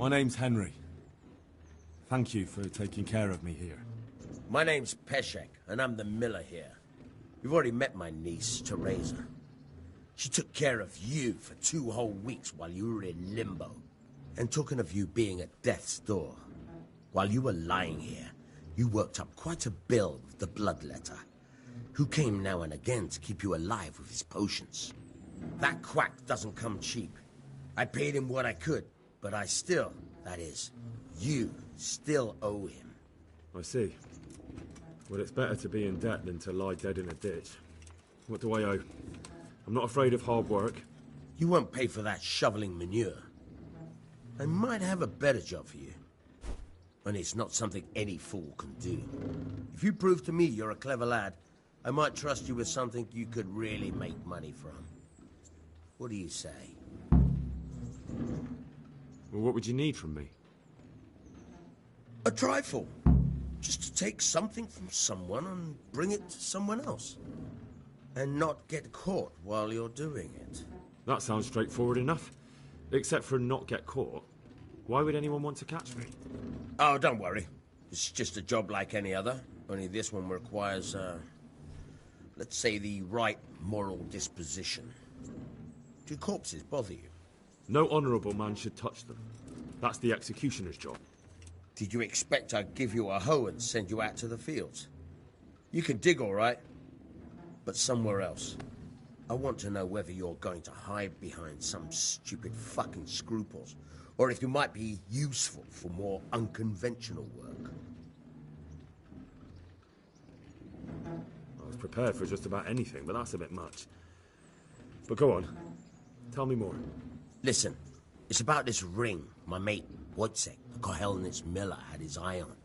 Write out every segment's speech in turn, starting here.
My name's Henry. Thank you for taking care of me here. My name's Peshek, and I'm the miller here. You've already met my niece, Teresa. She took care of you for 2 whole weeks while you were in limbo. And talking of you being at death's door, while you were lying here, you worked up quite a bill with the bloodletter, who came now and again to keep you alive with his potions. That quack doesn't come cheap. I paid him what I could, but I still, that is, you still owe him. I see. Well, it's better to be in debt than to lie dead in a ditch. What do I owe? I'm not afraid of hard work. You won't pay for that shoveling manure. I might have a better job for you. And it's not something any fool can do. If you prove to me you're a clever lad, I might trust you with something you could really make money from. What do you say? Well, what would you need from me? A trifle. Just to take something from someone and bring it to someone else. And not get caught while you're doing it. That sounds straightforward enough. Except for not get caught. Why would anyone want to catch me? Oh, don't worry. It's just a job like any other. Only this one requires, let's say, the right moral disposition. Do corpses bother you? No honourable man should touch them. That's the executioner's job. Did you expect I'd give you a hoe and send you out to the fields? You can dig all right, but somewhere else. I want to know whether you're going to hide behind some stupid fucking scruples, or if you might be useful for more unconventional work. I was prepared for just about anything, but that's a bit much. But go on. Tell me more. Listen, it's about this ring my mate Wojciech, the Kohelnitz miller, had his eye on.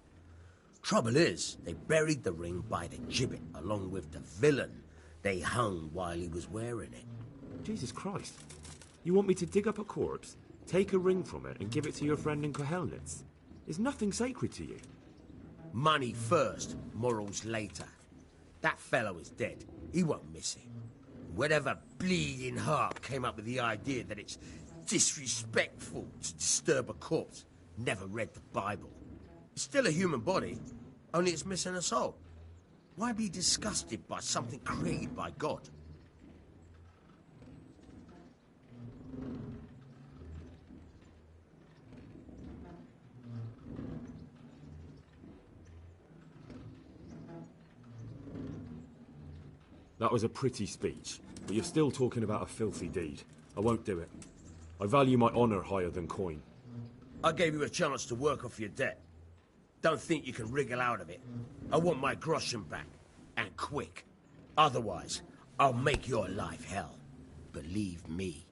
Trouble is, they buried the ring by the gibbet along with the villain they hung while he was wearing it. Jesus Christ. You want me to dig up a corpse, take a ring from it, and give it to your friend in Kohelnitz? Is nothing sacred to you? Money first, morals later. That fellow is dead. He won't miss it. Whatever bleeding heart came up with the idea that it's disrespectful to disturb a corpse never read the Bible. It's still a human body, only it's missing a soul. Why be disgusted by something created by God? That was a pretty speech, but you're still talking about a filthy deed. I won't do it. I value my honour higher than coin. I gave you a chance to work off your debt. Don't think you can wriggle out of it. I want my groschen back, and quick. Otherwise, I'll make your life hell. Believe me.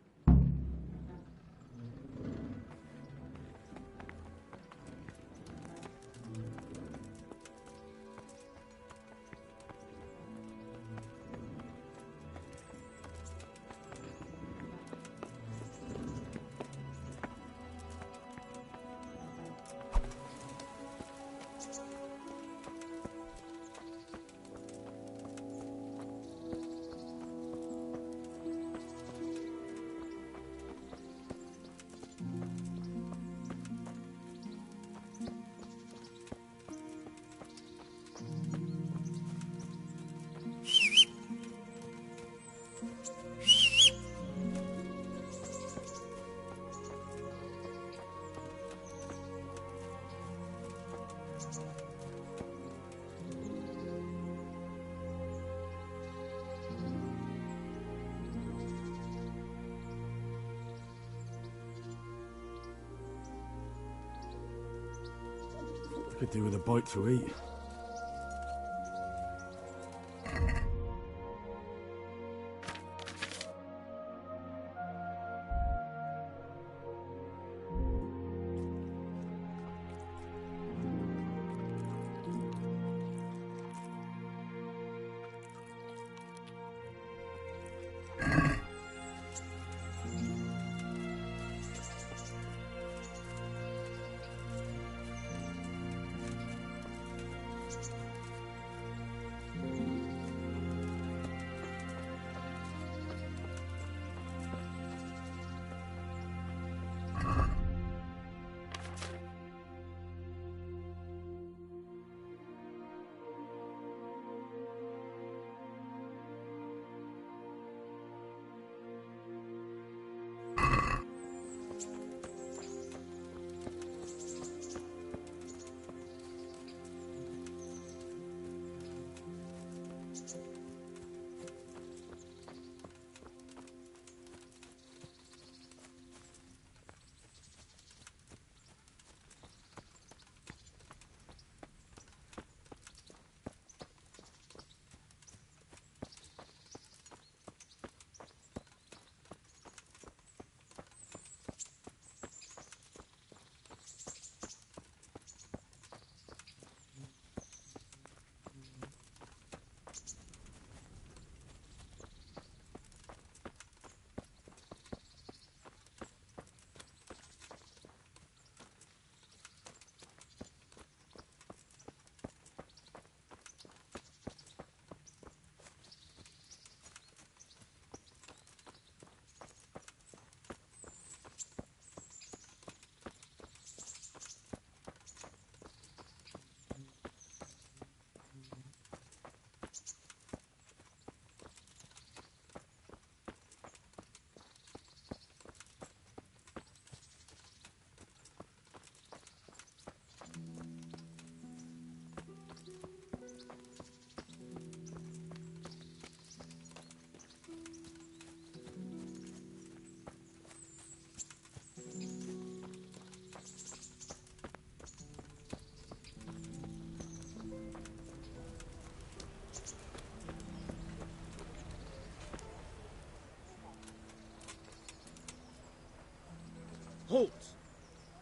I could do with a bite to eat.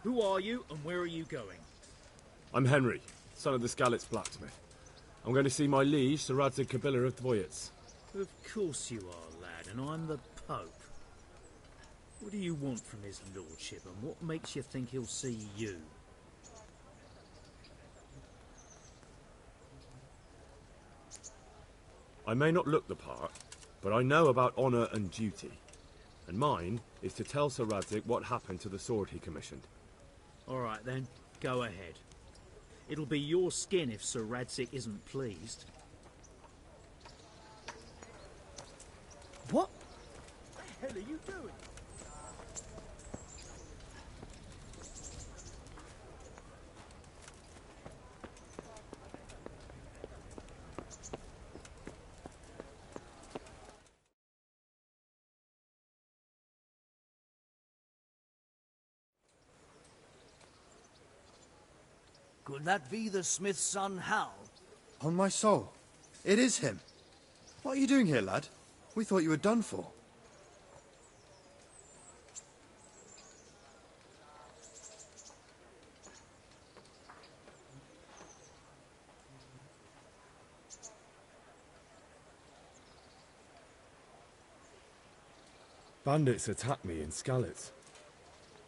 Who are you and where are you going? I'm Henry, son of the Skalitz blacksmith. I'm going to see my liege, Sir Radzig Kabila of Dvoyets. Of course you are, lad, and I'm the Pope. What do you want from his lordship, and what makes you think he'll see you? I may not look the part, but I know about honour and duty. And mine is to tell Sir Radzig what happened to the sword he commissioned. All right, then. Go ahead. It'll be your skin if Sir Radzig isn't pleased. What the hell are you doing? Could that be the smith's son, Hal? On my soul, it is him. What are you doing here, lad? We thought you were done for. Bandits attacked me in Skalitz.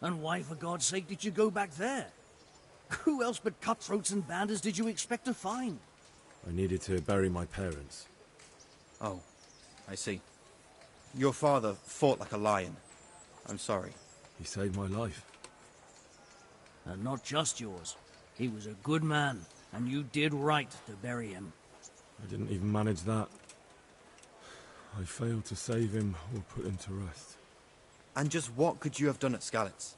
And why, for God's sake, did you go back there? Who else but cutthroats and bandits did you expect to find? I needed to bury my parents. Oh, I see. Your father fought like a lion. I'm sorry. He saved my life. And not just yours. He was a good man, and you did right to bury him. I didn't even manage that. I failed to save him or put him to rest. And just what could you have done at Skalitz?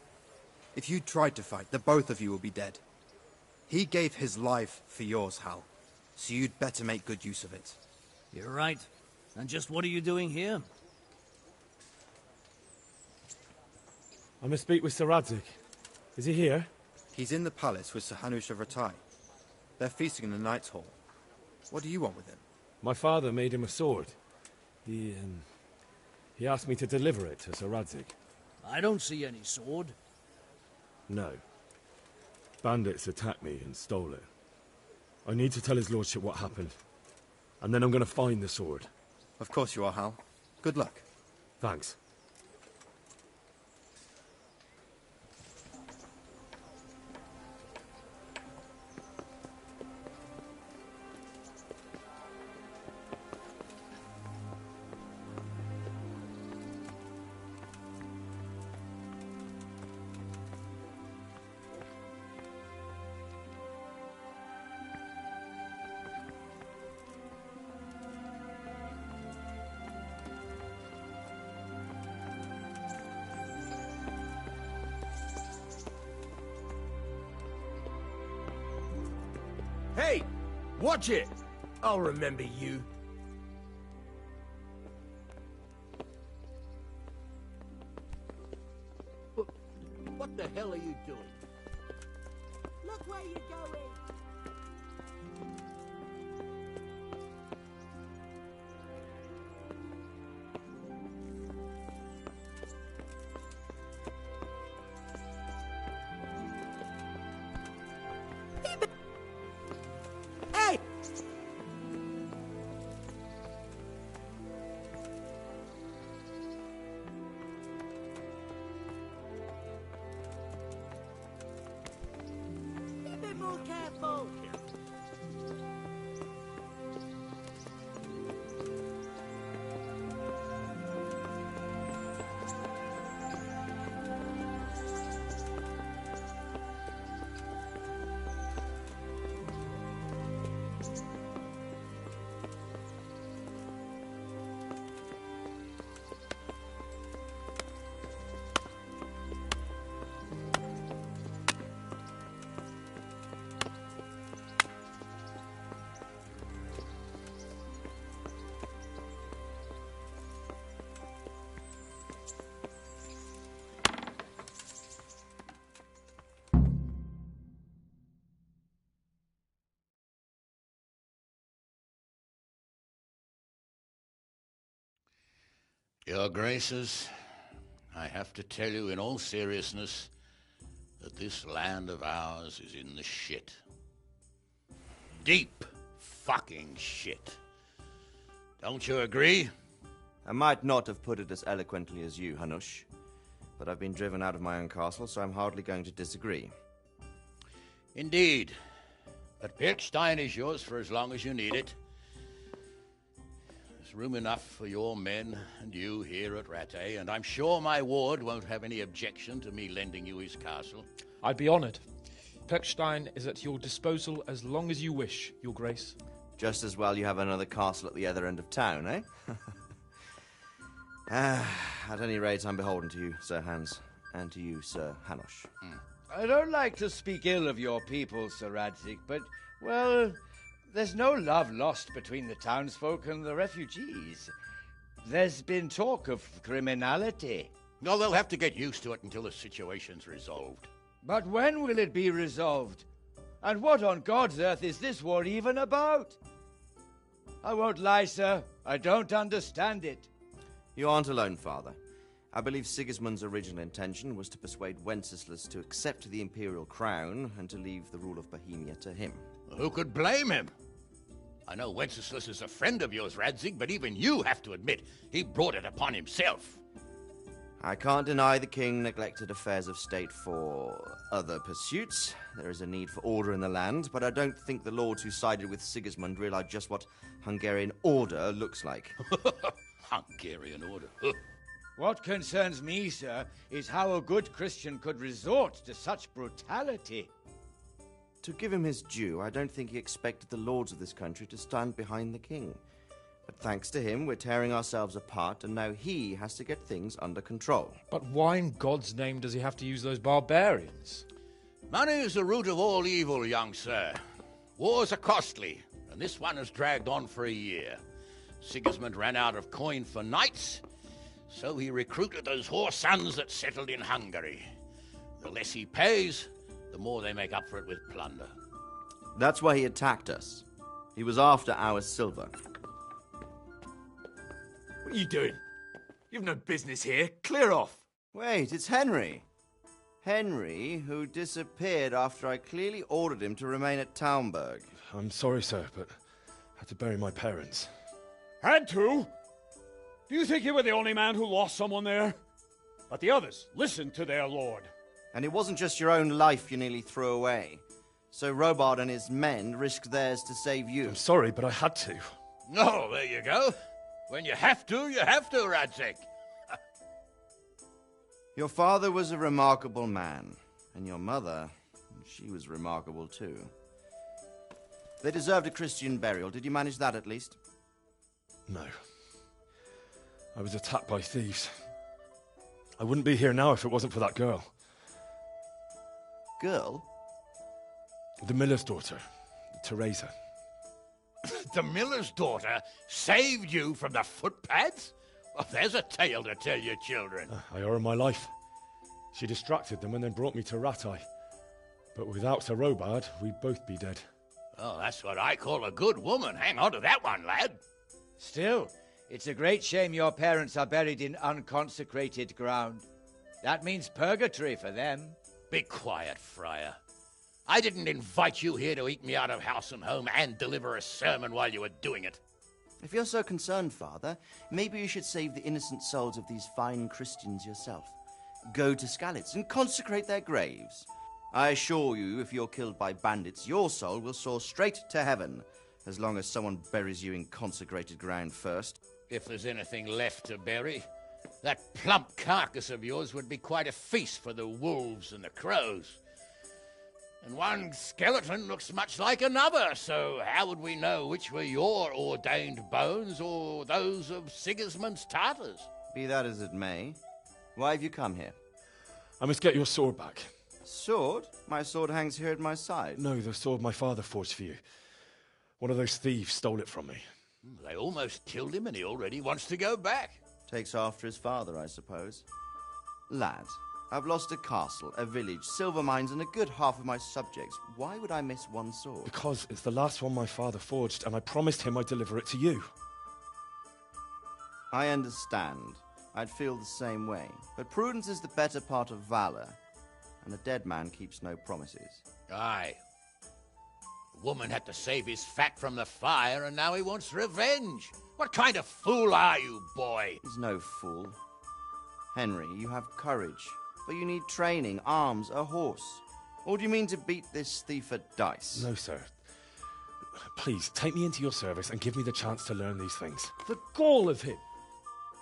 If you'd tried to fight, the both of you will be dead. He gave his life for yours, Hal. So you'd better make good use of it. You're right. And just what are you doing here? I must speak with Sir Radzig. Is he here? He's in the palace with Sir Hanush of Ratai. They're feasting in the Knight's Hall. What do you want with him? My father made him a sword. He asked me to deliver it to Sir Radzig. I don't see any sword. No. Bandits attacked me and stole it. I need to tell his lordship what happened. And then I'm going to find the sword. Of course you are, Hal. Good luck. Thanks. Hey! Watch it! I'll remember you. What the hell are you doing? Look where you're going. Hey! Be a bit more careful. Your Graces, I have to tell you in all seriousness, that this land of ours is in the shit. Deep fucking shit. Don't you agree? I might not have put it as eloquently as you, Hanush, but I've been driven out of my own castle, so I'm hardly going to disagree. Indeed. But Birkstein is yours for as long as you need it. There's room enough for your men and you here at Rattay, and I'm sure my ward won't have any objection to me lending you his castle. I'd be honoured. Perkstein is at your disposal as long as you wish, Your Grace. Just as well you have another castle at the other end of town, eh? At any rate, I'm beholden to you, Sir Hans, and to you, Sir Hanush. I don't like to speak ill of your people, Sir Radzig, but, well, there's no love lost between the townsfolk and the refugees. There's been talk of criminality. No, they'll have to get used to it until the situation's resolved. But when will it be resolved? And what on God's earth is this war even about? I won't lie, sir. I don't understand it. You aren't alone, Father. I believe Sigismund's original intention was to persuade Wenceslas to accept the imperial crown and to leave the rule of Bohemia to him. Who could blame him? I know Wenceslas is a friend of yours, Radzig, but even you have to admit he brought it upon himself. I can't deny the king neglected affairs of state for other pursuits. There is a need for order in the land, but I don't think the lords who sided with Sigismund realized just what Hungarian order looks like. Hungarian order? What concerns me, sir, is how a good Christian could resort to such brutality. To give him his due, I don't think he expected the lords of this country to stand behind the king. But thanks to him, we're tearing ourselves apart, and now he has to get things under control. But why in God's name does he have to use those barbarians? Money is the root of all evil, young sir. Wars are costly, and this one has dragged on for a year. Sigismund ran out of coin for knights, so he recruited those whore sons that settled in Hungary. The less he pays, the more they make up for it with plunder. That's why he attacked us. He was after our silver. What are you doing? You've no business here. Clear off. Wait, it's Henry. Henry, who disappeared after I clearly ordered him to remain at Taunberg. I'm sorry, sir, but I had to bury my parents. Had to? Do you think you were the only man who lost someone there? But the others listened to their lord. And it wasn't just your own life you nearly threw away. So Robard and his men risked theirs to save you. I'm sorry, but I had to. Oh, there you go. When you have to, Radzig. Your father was a remarkable man, and your mother, she was remarkable too. They deserved a Christian burial. Did you manage that at least? No. I was attacked by thieves. I wouldn't be here now if it wasn't for that girl. Girl? The miller's daughter, Teresa. The miller's daughter saved you from the footpads? Well, there's a tale to tell your children. I owe her my life. She distracted them and then brought me to Rattay. But without Sir Robard, we'd both be dead. Oh, that's what I call a good woman. Hang on to that one, lad. Still, it's a great shame your parents are buried in unconsecrated ground. That means purgatory for them. Be quiet, Friar. I didn't invite you here to eat me out of house and home and deliver a sermon while you were doing it. If you're so concerned, Father, maybe you should save the innocent souls of these fine Christians yourself. Go to Skalitz and consecrate their graves. I assure you, if you're killed by bandits, your soul will soar straight to heaven, as long as someone buries you in consecrated ground first. If there's anything left to bury, that plump carcass of yours would be quite a feast for the wolves and the crows. And one skeleton looks much like another, so how would we know which were your ordained bones or those of Sigismund's Tartars? Be that as it may, why have you come here? I must get your sword back. Sword? My sword hangs here at my side. No, the sword my father forged for you. One of those thieves stole it from me. They almost killed him and he already wants to go back. Takes after his father, I suppose. Lad, I've lost a castle, a village, silver mines, and a good half of my subjects. Why would I miss one sword? Because it's the last one my father forged, and I promised him I'd deliver it to you. I understand. I'd feel the same way. But prudence is the better part of valor. and a dead man keeps no promises. Aye. The woman had to save his fat from the fire, and now he wants revenge. What kind of fool are you, boy? He's no fool. Henry, you have courage, but you need training, arms, a horse. Or do you mean to beat this thief at dice? No, sir. Please, take me into your service and give me the chance to learn these things. The gall of him!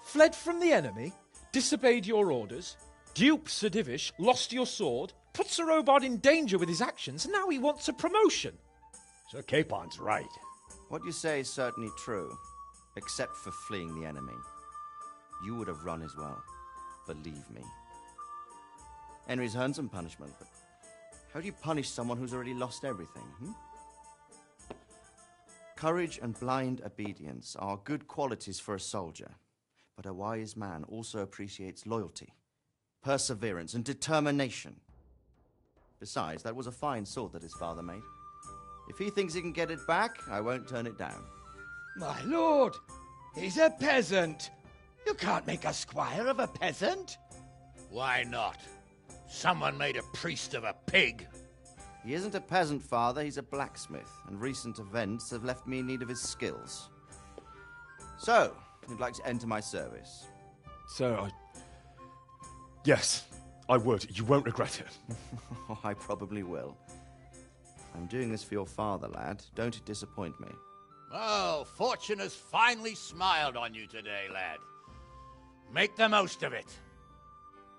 Fled from the enemy, disobeyed your orders, duped Sir Divish, lost your sword, put Sir Robard in danger with his actions, and now he wants a promotion. Sir Capon's right. What you say is certainly true, except for fleeing the enemy. You would have run as well, believe me. Henry's earned some punishment, but how do you punish someone who's already lost everything, Courage and blind obedience are good qualities for a soldier, but a wise man also appreciates loyalty, perseverance, and determination. Besides, that was a fine sword that his father made. If he thinks he can get it back, I won't turn it down. My lord, he's a peasant. You can't make a squire of a peasant. Why not? Someone made a priest of a pig. He isn't a peasant, father, he's a blacksmith, and recent events have left me in need of his skills. So, you'd like to enter my service? Sir, Yes, I would. You won't regret it. Oh, I probably will. I'm doing this for your father, lad. Don't it disappoint me. Oh, fortune has finally smiled on you today, lad. Make the most of it.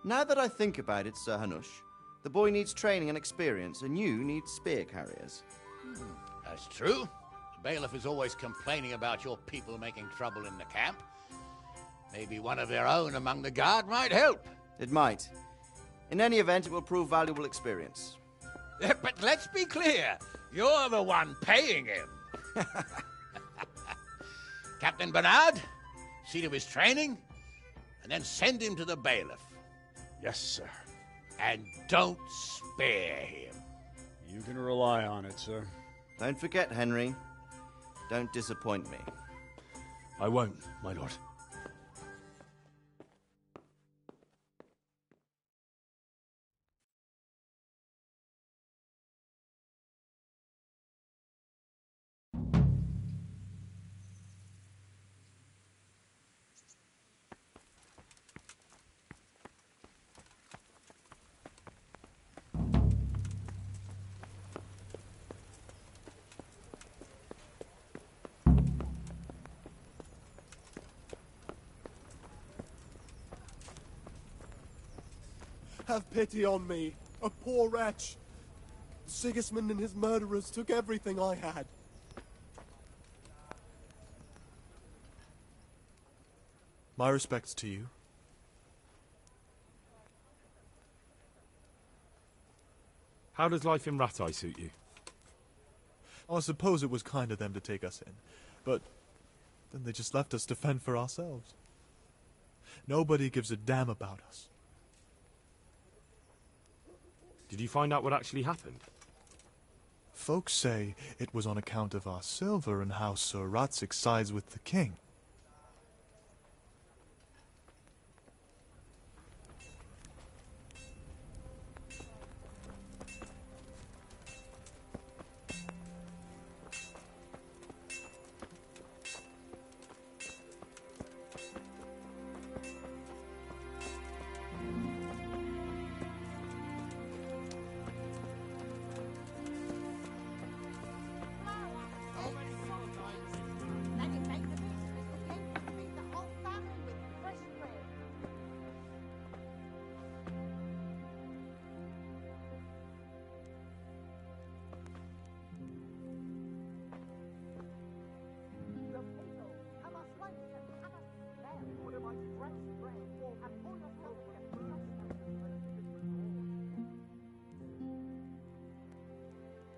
Now that I think about it, Sir Hanush, the boy needs training and experience, and you need spear carriers. That's true. The bailiff is always complaining about your people making trouble in the camp. Maybe one of their own among the guard might help. It might. In any event, it will prove valuable experience. But let's be clear. You're the one paying him. Captain Bernard, see to his training, and then send him to the bailiff. Yes, sir. And don't spare him. You can rely on it, sir. Don't forget, Henry. Don't disappoint me. I won't, my lord. Have pity on me, a poor wretch. Sigismund and his murderers took everything I had. My respects to you. How does life in Rattay suit you? I suppose it was kind of them to take us in, but then they just left us to fend for ourselves. Nobody gives a damn about us. Did you find out what actually happened? Folks say it was on account of our silver and how Sir Ratzik sides with the king.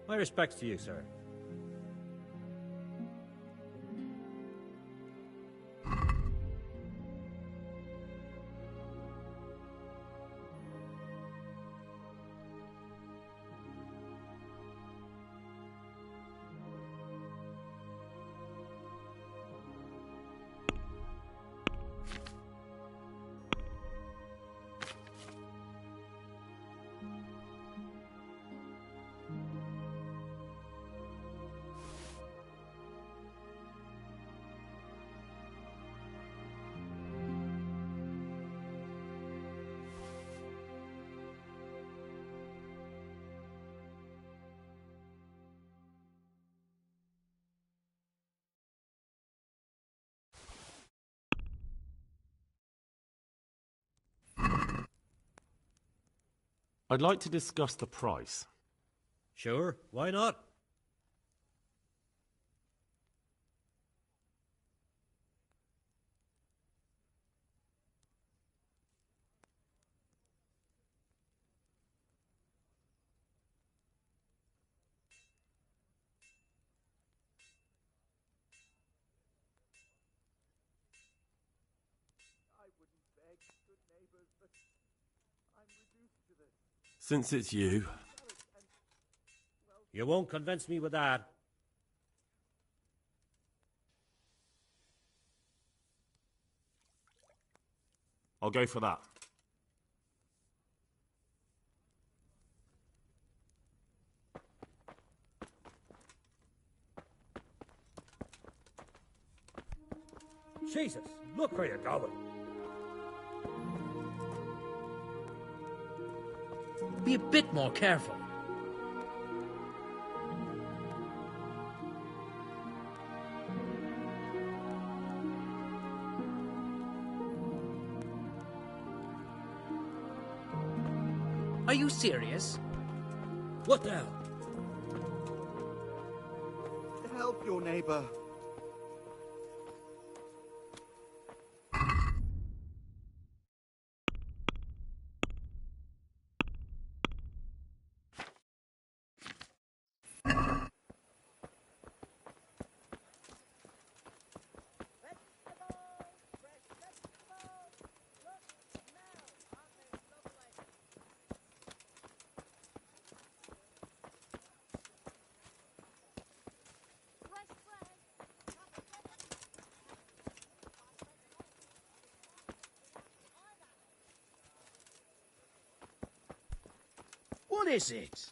My respects to you, sir. I'd like to discuss the price. Sure, why not? Since it's you... You won't convince me with that. I'll go for that. Jesus, look where you're going. Be a bit more careful. Are you serious? What the hell? Help your neighbor. What is it?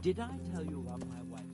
Did I tell you about my wife?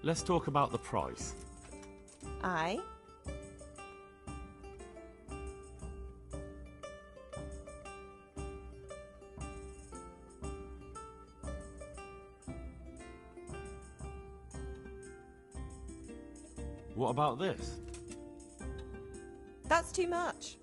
Let's talk about the price. Aye. What about this? That's too much.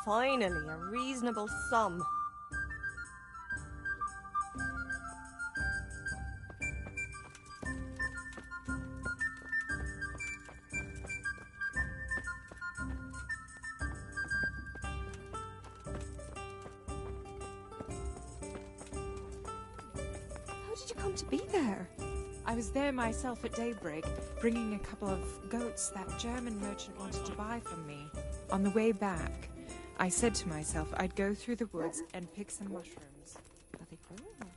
Finally, a reasonable sum. How did you come to be there? I was there myself at daybreak, bringing a couple of goats that German merchant wanted to buy from me. On the way back, I said to myself I'd go through the woods and pick some mushrooms. Are they growing already?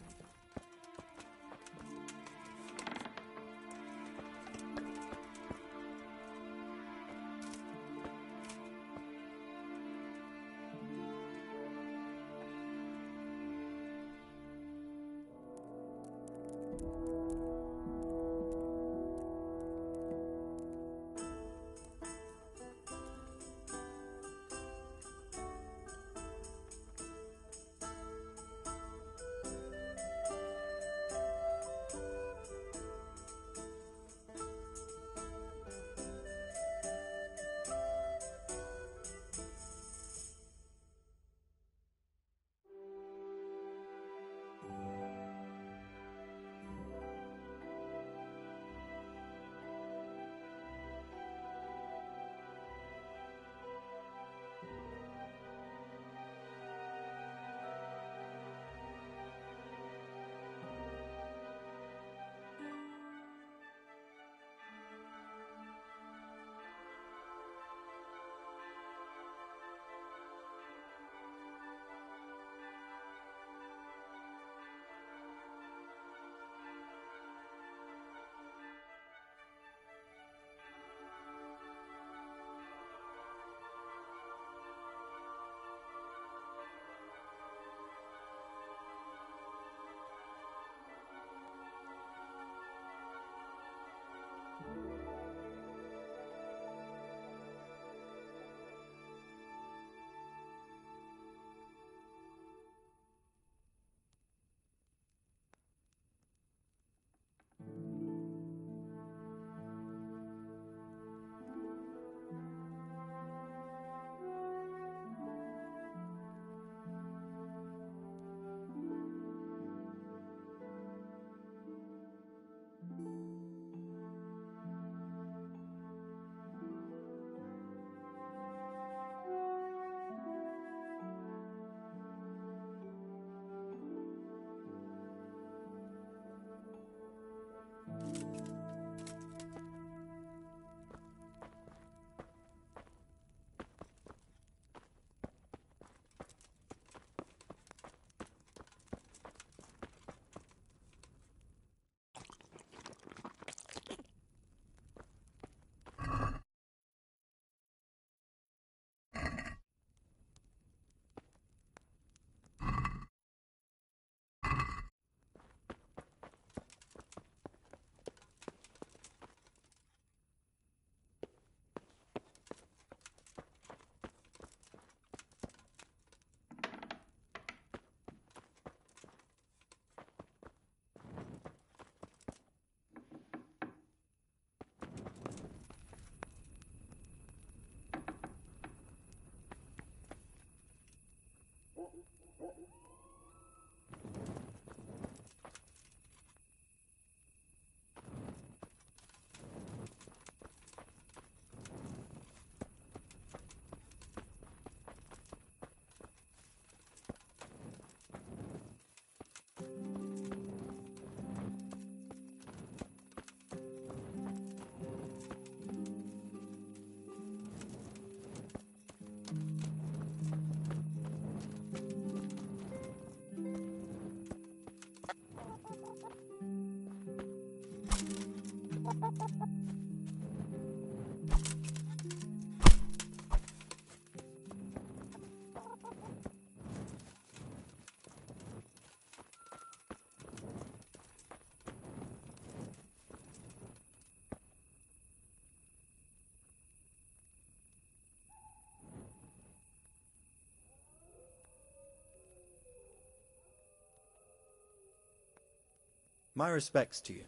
My respects to you.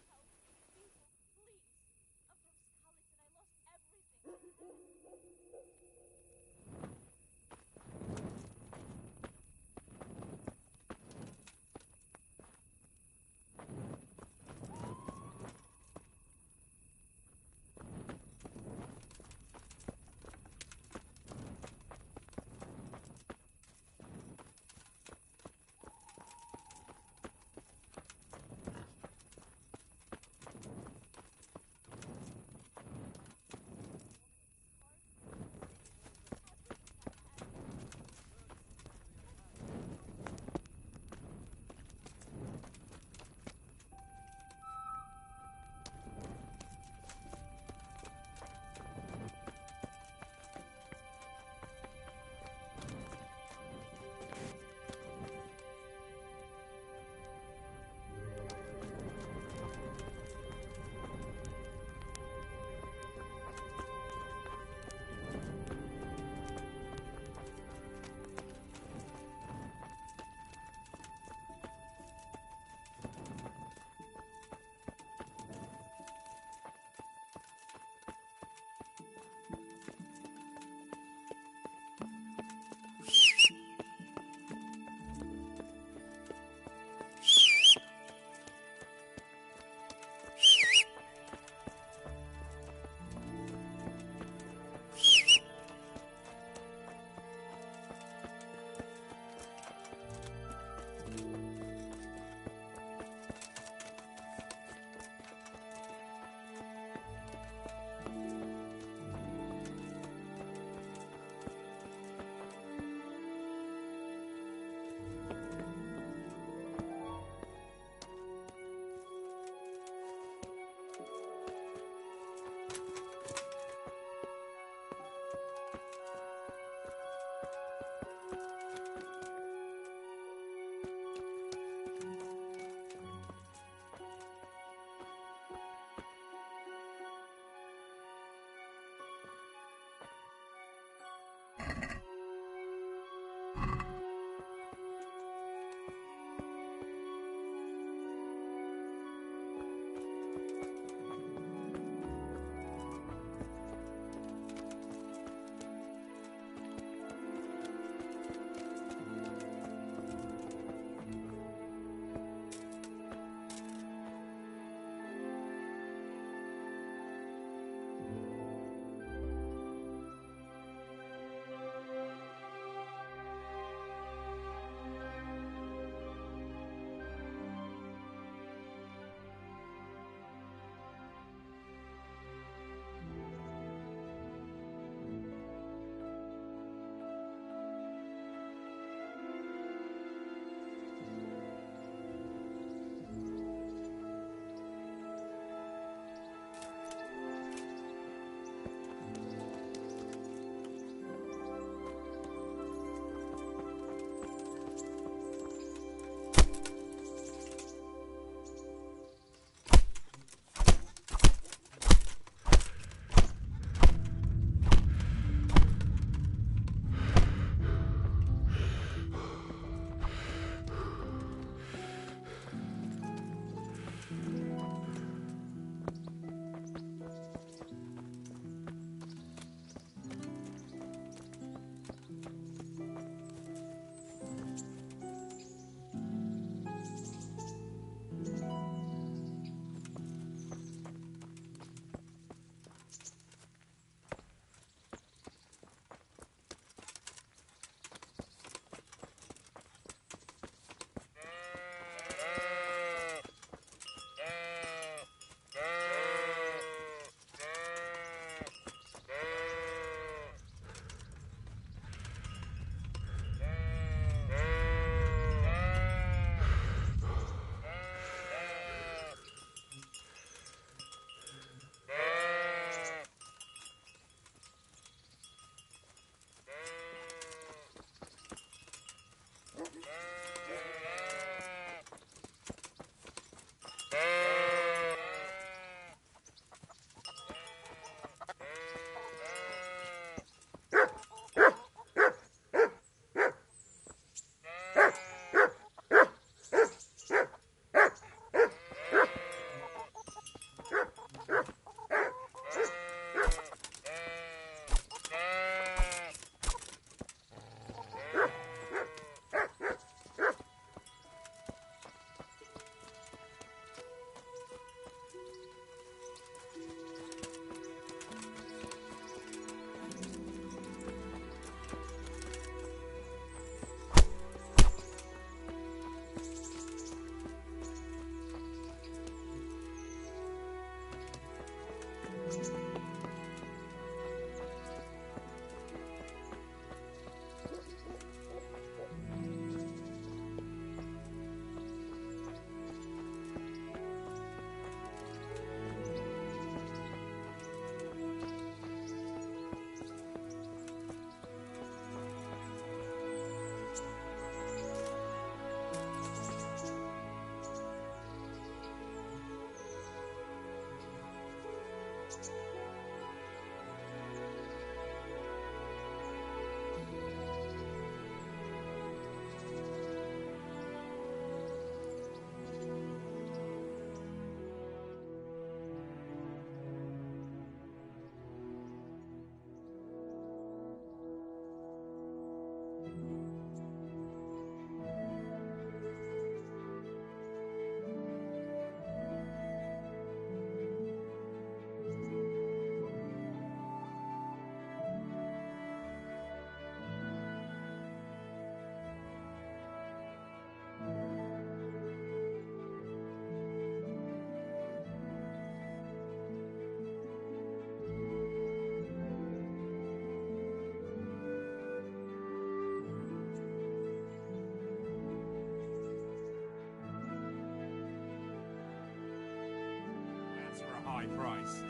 Price.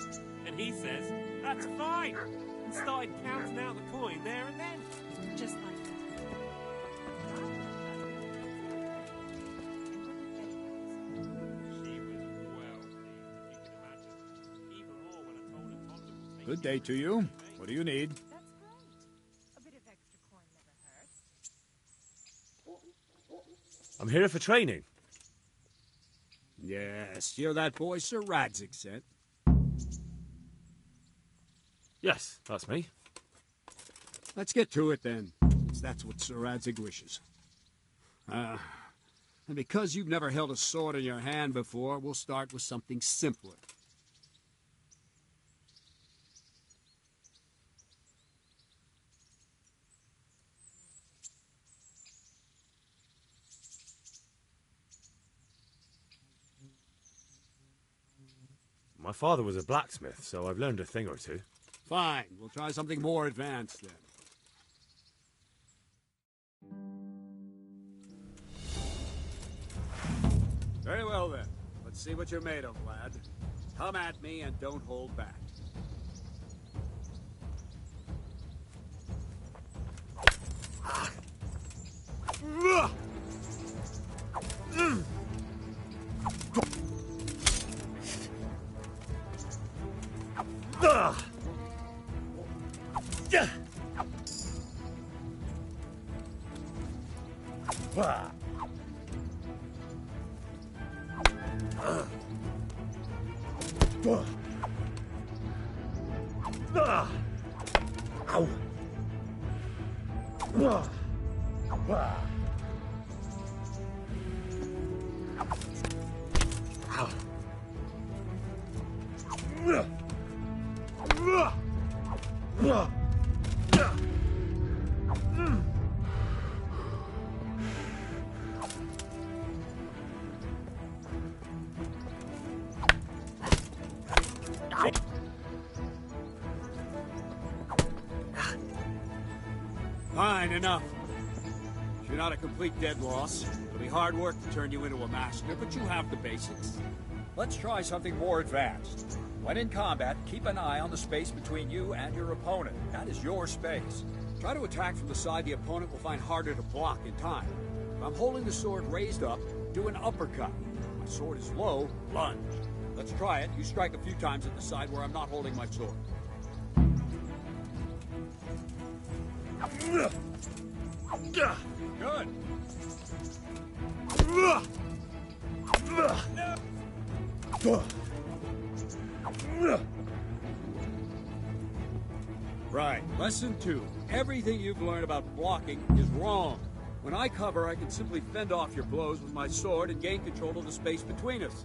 And he says, that's fine, and started counting out the coin there and then. Just like that. She was well pleased, if you can imagine. Even more when I told her Tonda will take Good day to you. What do you need? That's great. A bit of extra coin never hurts. I'm here for training. Yes, you're that boy Sir Radzig sent. Yes, that's me. Let's get to it then, since that's what Sir Radzig wishes. And because you've never held a sword in your hand before, we'll start with something simpler. My father was a blacksmith, so I've learned a thing or two. Fine, we'll try something more advanced then. Very well then. Let's see what you're made of, lad. Come at me and don't hold back. Fine, enough. You're not a complete dead loss. It'll be hard work to turn you into a master, but you have the basics. Let's try something more advanced. When in combat, keep an eye on the space between you and your opponent. That is your space. Try to attack from the side the opponent will find harder to block in time. If I'm holding the sword raised up, do an uppercut. If my sword is low, lunge. Let's try it. You strike a few times at the side where I'm not holding my sword. Good. Right. Lesson 2. Everything you've learned about blocking is wrong. When I cover, I can simply fend off your blows with my sword and gain control of the space between us.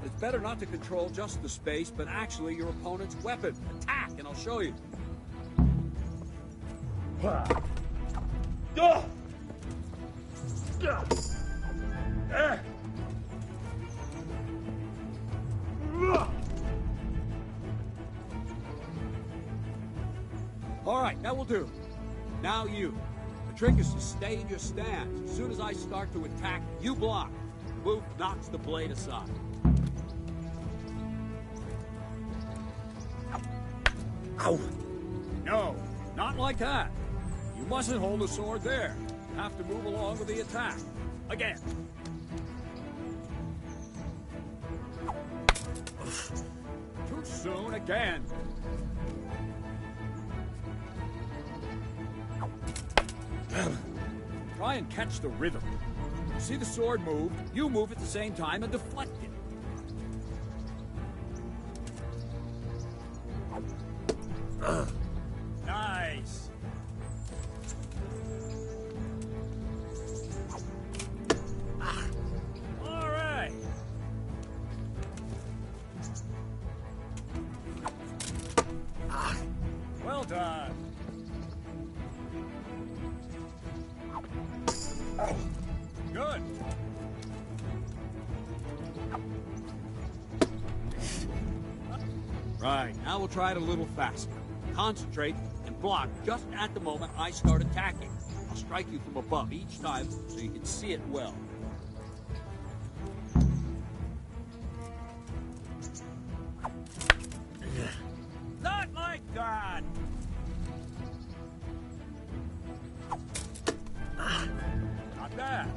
It's better not to control just the space, but actually your opponent's weapon. Attack, and I'll show you. All right, that will do. Now you. The trick is to stay in your stance. As soon as I start to attack, you block. The move knocks the blade aside. Ow! No, not like that. You mustn't hold the sword there. You have to move along with the attack. Again. Too soon again. Try and catch the rhythm. See the sword move, you move at the same time and deflect it. Nice. All right. Well done. Good. Right, now we'll try it a little faster. Concentrate and block just at the moment I start attacking. I'll strike you from above each time so you can see it well. Not like that! Not bad.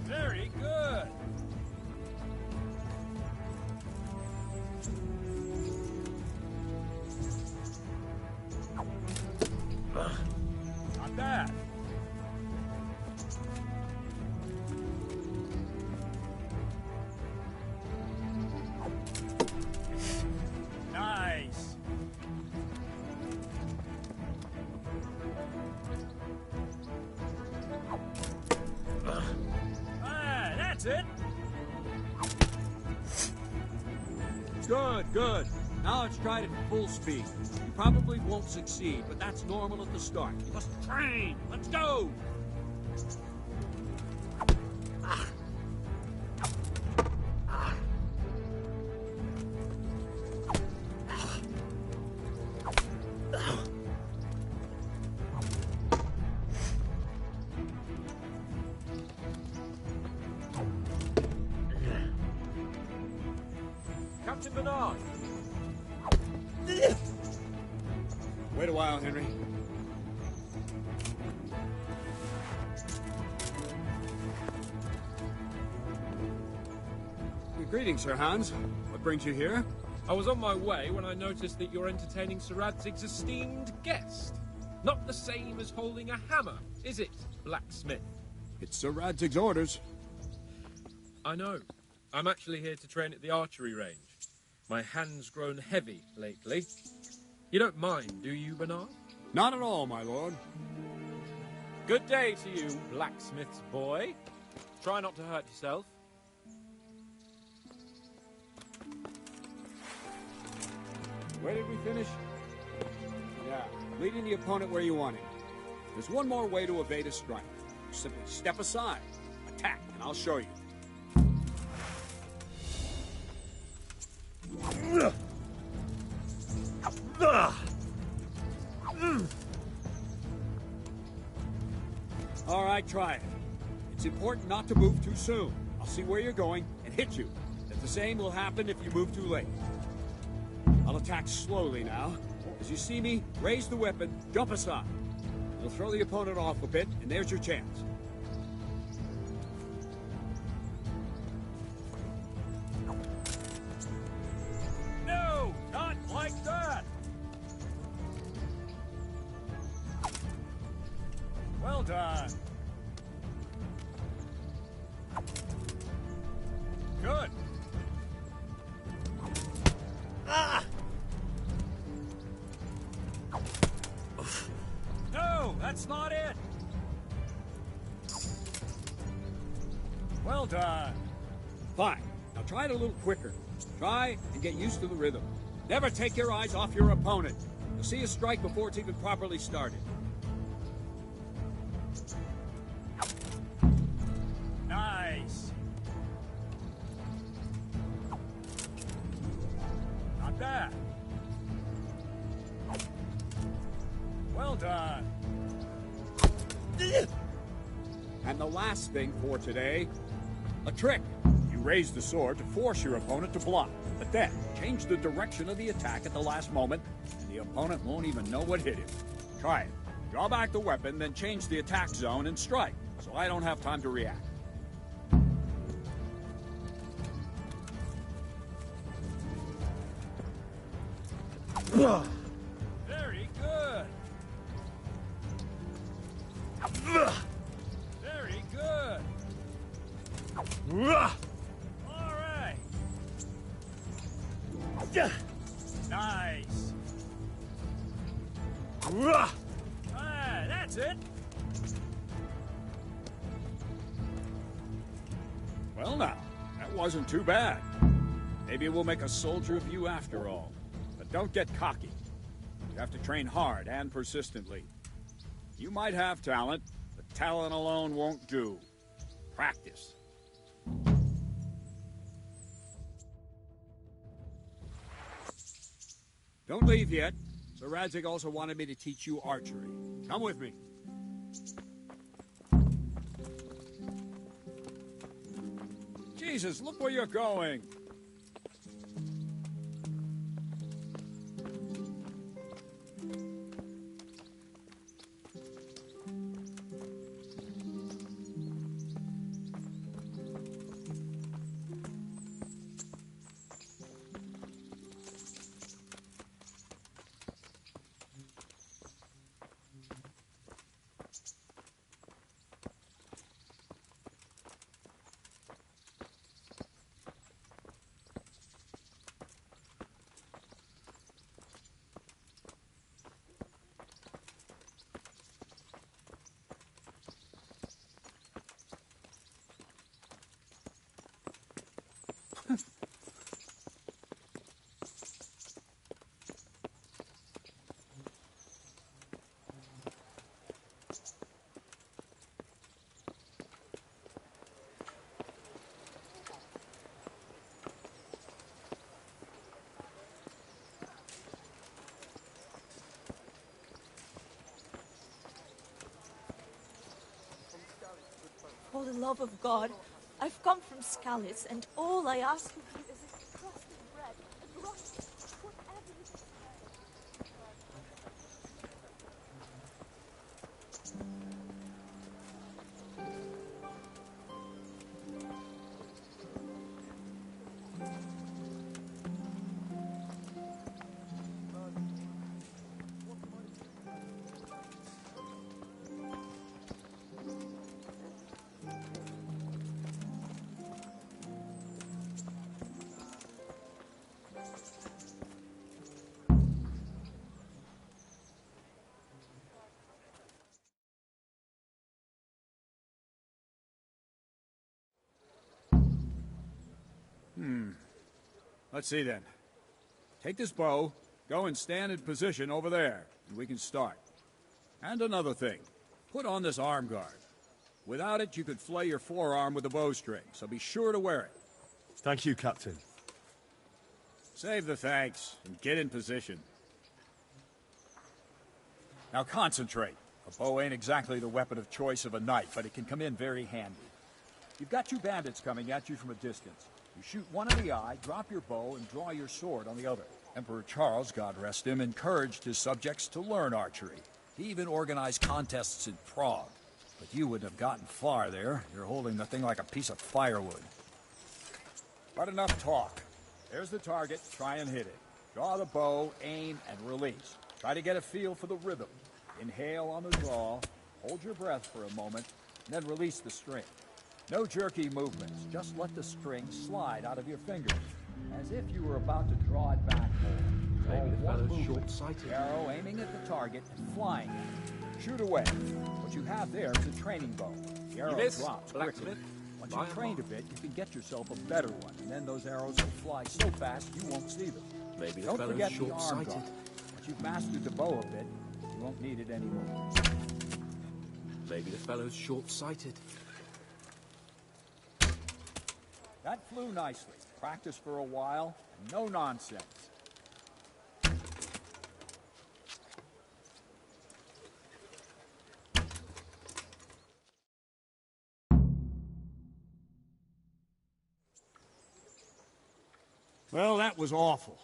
Very good. Not bad. Nice. Ah, that's it. Good, good. Now let's try it at full speed. You probably won't succeed, but that's normal at the start. You must train. Let's go. Captain Bernard! Wait a while, Henry. Greetings, Sir Hans. What brings you here? I was on my way when I noticed that you're entertaining Sir Radzig's esteemed guest. Not the same as holding a hammer, is it, blacksmith? It's Sir Radzig's orders. I know. I'm actually here to train at the archery range. My hand's grown heavy lately. You don't mind, do you, Bernard? Not at all, my lord. Good day to you, blacksmith's boy. Try not to hurt yourself. Where did we finish? Yeah, leading the opponent where you want him. There's one more way to evade a strike. Simply step aside, attack, and I'll show you. All right, try it. It's important not to move too soon. I'll see where you're going and hit you. And the same will happen if you move too late. I'll attack slowly now. As you see me, raise the weapon, jump aside. You'll throw the opponent off a bit, and there's your chance. No, not like that! Well done. Good. Ah! No, that's not it. Well done. Fine. Now try it a little quicker. Try and get used to the rhythm. Never take your eyes off your opponent. You'll see a strike before it's even properly started. Nice. Not bad. Well done. And the last thing for today, a trick. You raise the sword to force your opponent to block, but then change the direction of the attack at the last moment, and the opponent won't even know what hit him. Try it. Draw back the weapon, then change the attack zone and strike, so I don't have time to react. Very good. Very good. All right. Nice. Ah, that's it. Well now, that wasn't too bad. Maybe we'll make a soldier of you after all. But don't get cocky. You have to train hard and persistently. You might have talent, but talent alone won't do. Practice. Don't leave yet. Sir Radzig also wanted me to teach you archery. Come with me. Jesus, look where you're going. For the love of God, I've come from Skalitz, and all I ask of you is a crust of bread, a grunt, whatever you desire. Let's see then. Take this bow, go and stand in position over there, and we can start. And another thing, put on this arm guard. Without it, you could flay your forearm with a bowstring, so be sure to wear it. Thank you, Captain. Save the thanks, and get in position. Now concentrate. A bow ain't exactly the weapon of choice of a knight, but it can come in very handy. You've got two bandits coming at you from a distance. You shoot one in the eye, drop your bow, and draw your sword on the other. Emperor Charles, God rest him, encouraged his subjects to learn archery. He even organized contests in Prague. But you wouldn't have gotten far there. You're holding the thing like a piece of firewood. But enough talk. There's the target. Try and hit it. Draw the bow, aim, and release. Try to get a feel for the rhythm. Inhale on the draw, hold your breath for a moment, and then release the string. No jerky movements, just let the string slide out of your fingers, as if you were about to draw it back more. Maybe the One fellow's movement. short-sighted. Arrow aiming at the target and flying at it. Shoot away. What you have there is a training bow. The arrow miss, drops quickly. blacksmith. Once By you've and trained a bit, you can get yourself a better one, and then those arrows will fly so fast you won't see them. Maybe the Don't fellow's forget the arm short-sighted. guard. Once you've mastered the bow a bit, you won't need it anymore. Maybe the fellow's short-sighted. That flew nicely. Practice for a while, and no nonsense. Well, that was awful.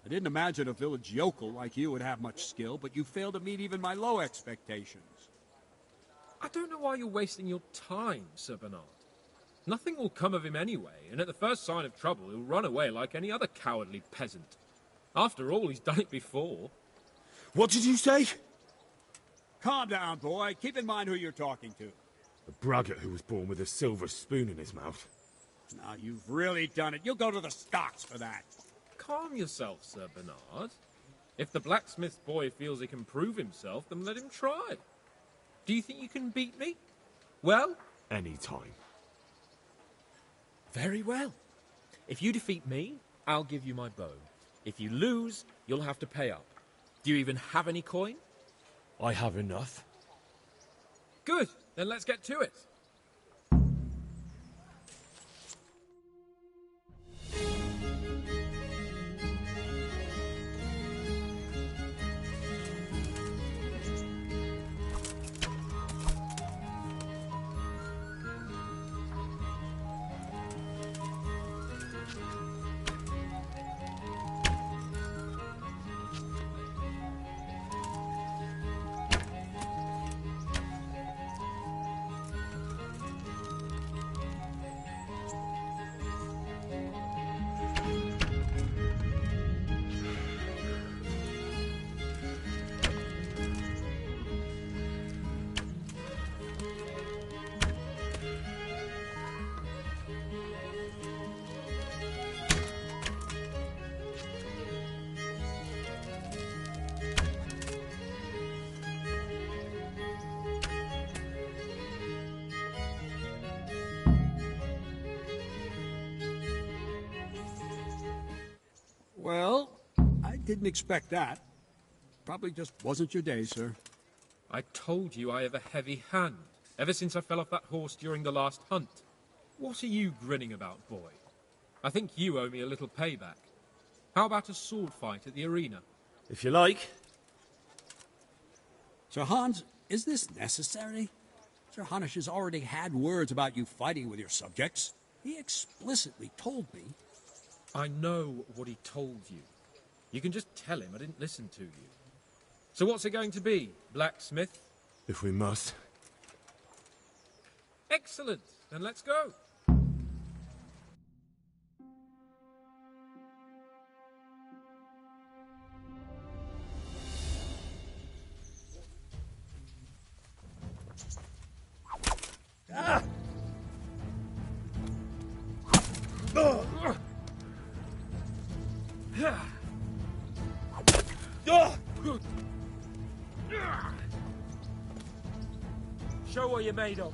I didn't imagine a village yokel like you would have much skill, but you failed to meet even my low expectations. I don't know why you're wasting your time, Sir Bernard. Nothing will come of him anyway, and at the first sign of trouble he'll run away like any other cowardly peasant. After all, he's done it before. What did you say? Calm down, boy. Keep in mind who you're talking to. A braggart who was born with a silver spoon in his mouth. Now, you've really done it. You'll go to the stocks for that. Calm yourself, Sir Bernard. If the blacksmith boy feels he can prove himself, then let him try. Do you think you can beat me? Well? Any time. Very well. If you defeat me, I'll give you my bow. If you lose, you'll have to pay up. Do you even have any coin? I have enough. Good. Then let's get to it. Well, I didn't expect that. Probably just wasn't your day, sir. I told you I have a heavy hand, ever since I fell off that horse during the last hunt. What are you grinning about, boy? I think you owe me a little payback. How about a sword fight at the arena? If you like. Sir Hans, is this necessary? Sir Hanush has already had words about you fighting with your subjects. He explicitly told me. I know what he told you. You can just tell him I didn't listen to you. So what's it going to be, blacksmith? If we must. Excellent. Then let's go. Ah! Show what you're made of.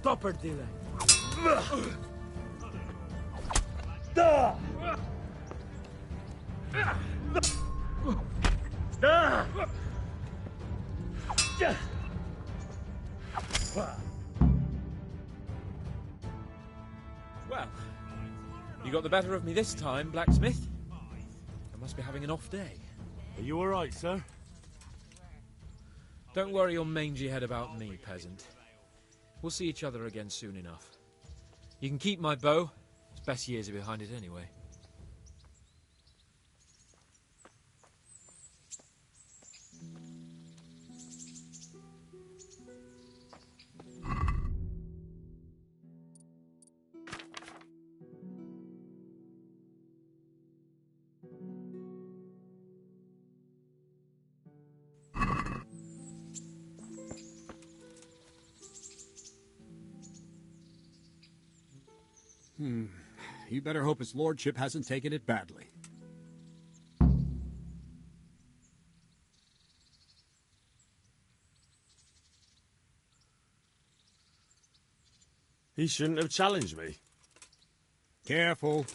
Stopper delay. Well, you got the better of me this time, blacksmith. I must be having an off day. Are you all right, sir? Don't worry your mangy head about me, peasant. We'll see each other again soon enough. You can keep my bow. Its best years are behind it anyway. You better hope his lordship hasn't taken it badly. He shouldn't have challenged me. Careful.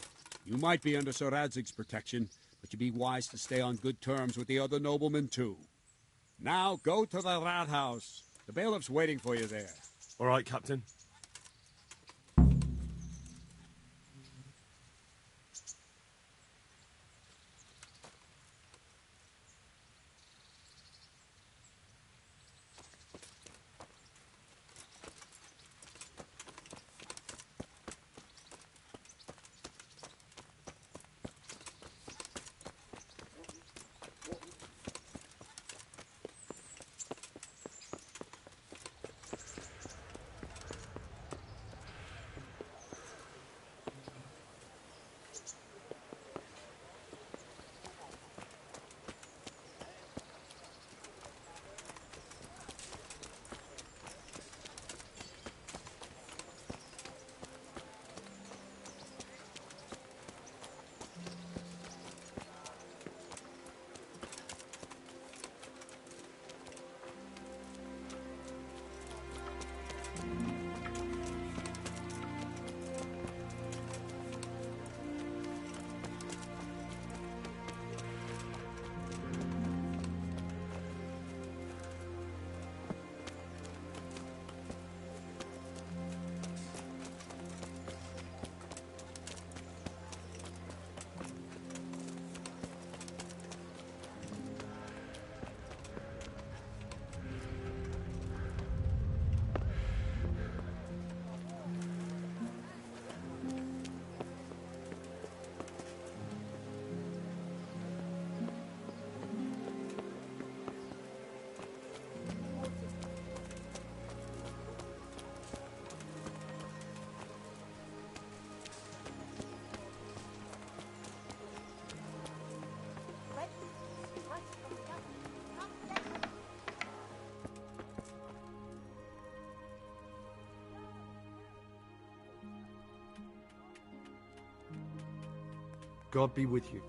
You might be under Sir Radzig's protection, but you'd be wise to stay on good terms with the other noblemen, too. Now, go to the rat house. The bailiff's waiting for you there. All right, Captain. God be with you.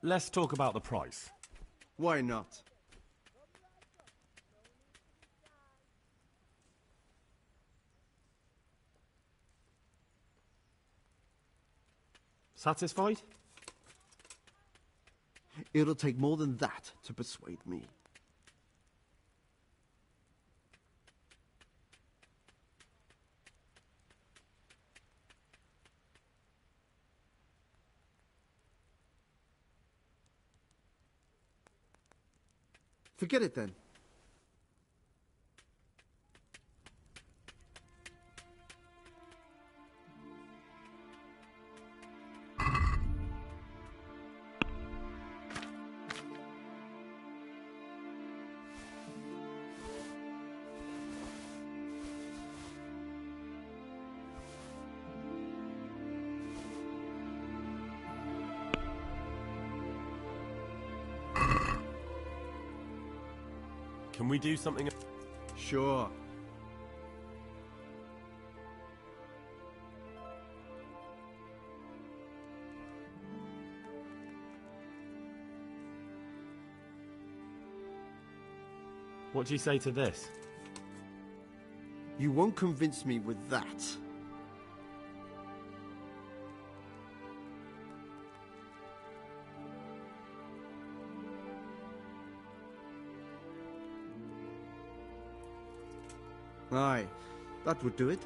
Let's talk about the price. Why not? Satisfied? It'll take more than that to persuade me. Forget it then. Can we do something? Sure. What do you say to this? You won't convince me with that. Aye, that would do it.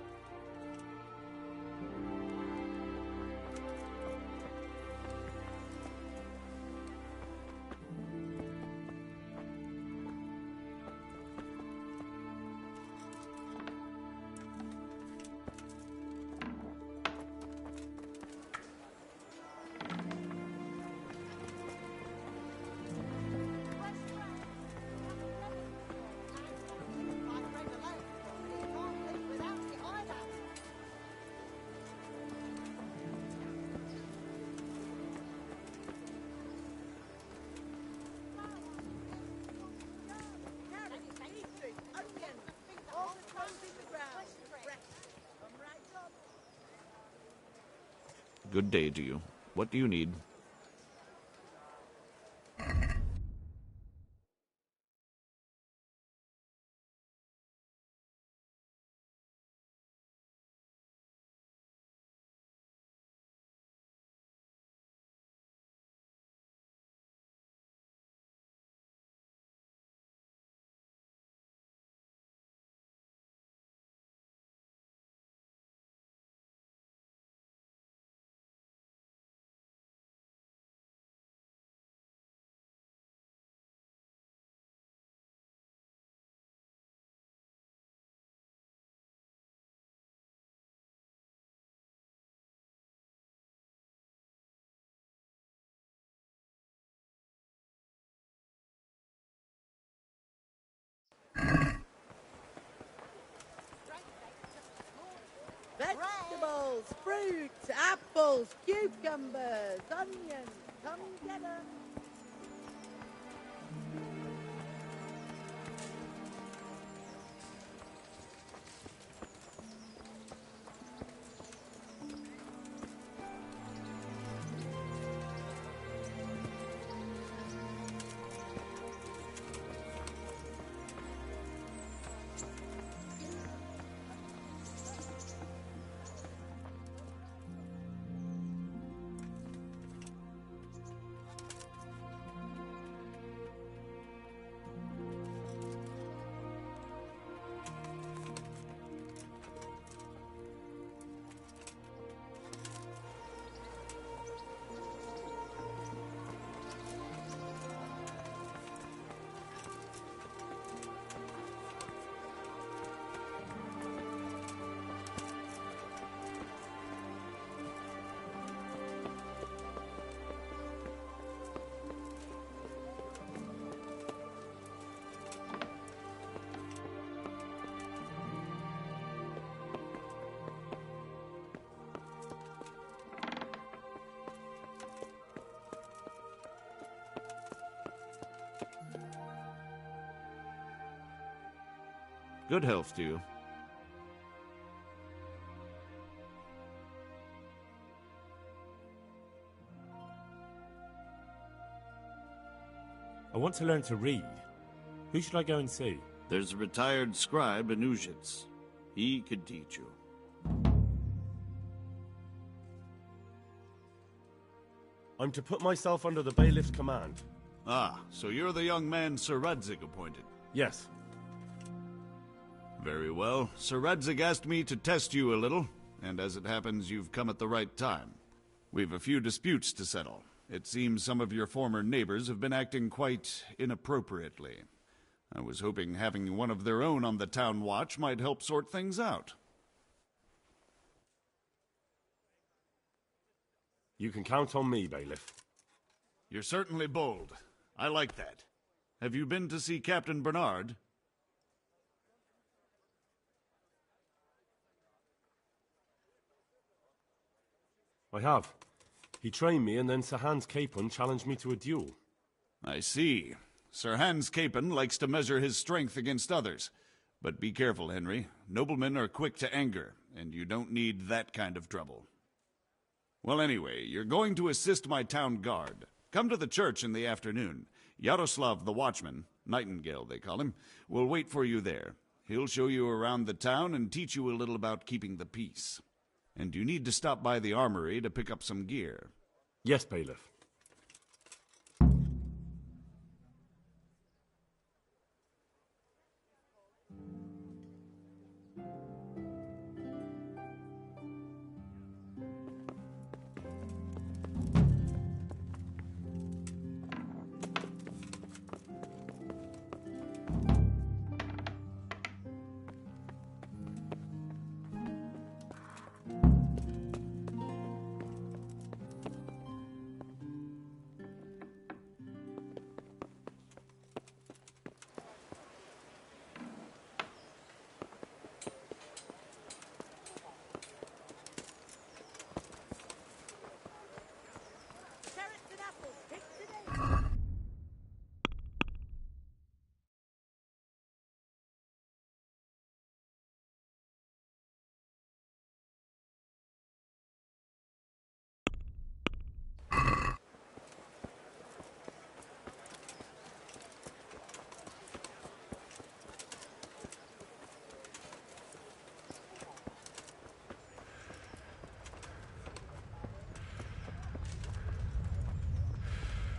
Good day to you. What do you need? Vegetables, fruits, apples, cucumbers, onions. Come get 'em. Good health to you. I want to learn to read. Who should I go and see? There's a retired scribe in Uzhitz. He could teach you. I'm to put myself under the bailiff's command. Ah, so you're the young man Sir Radzig appointed? Yes. Very well. Sir Radzig asked me to test you a little, and as it happens, you've come at the right time. We've a few disputes to settle. It seems some of your former neighbors have been acting quite inappropriately. I was hoping having one of their own on the town watch might help sort things out. You can count on me, bailiff. You're certainly bold. I like that. Have you been to see Captain Bernard? I have. He trained me, and then Sir Hans Capon challenged me to a duel. I see. Sir Hans Capon likes to measure his strength against others. But be careful, Henry. Noblemen are quick to anger, and you don't need that kind of trouble. Well, anyway, you're going to assist my town guard. Come to the church in the afternoon. Yaroslav the watchman, Nightingale they call him, will wait for you there. He'll show you around the town and teach you a little about keeping the peace. And you need to stop by the armory to pick up some gear. Yes, Bailiff. Carrots and apples, pick today.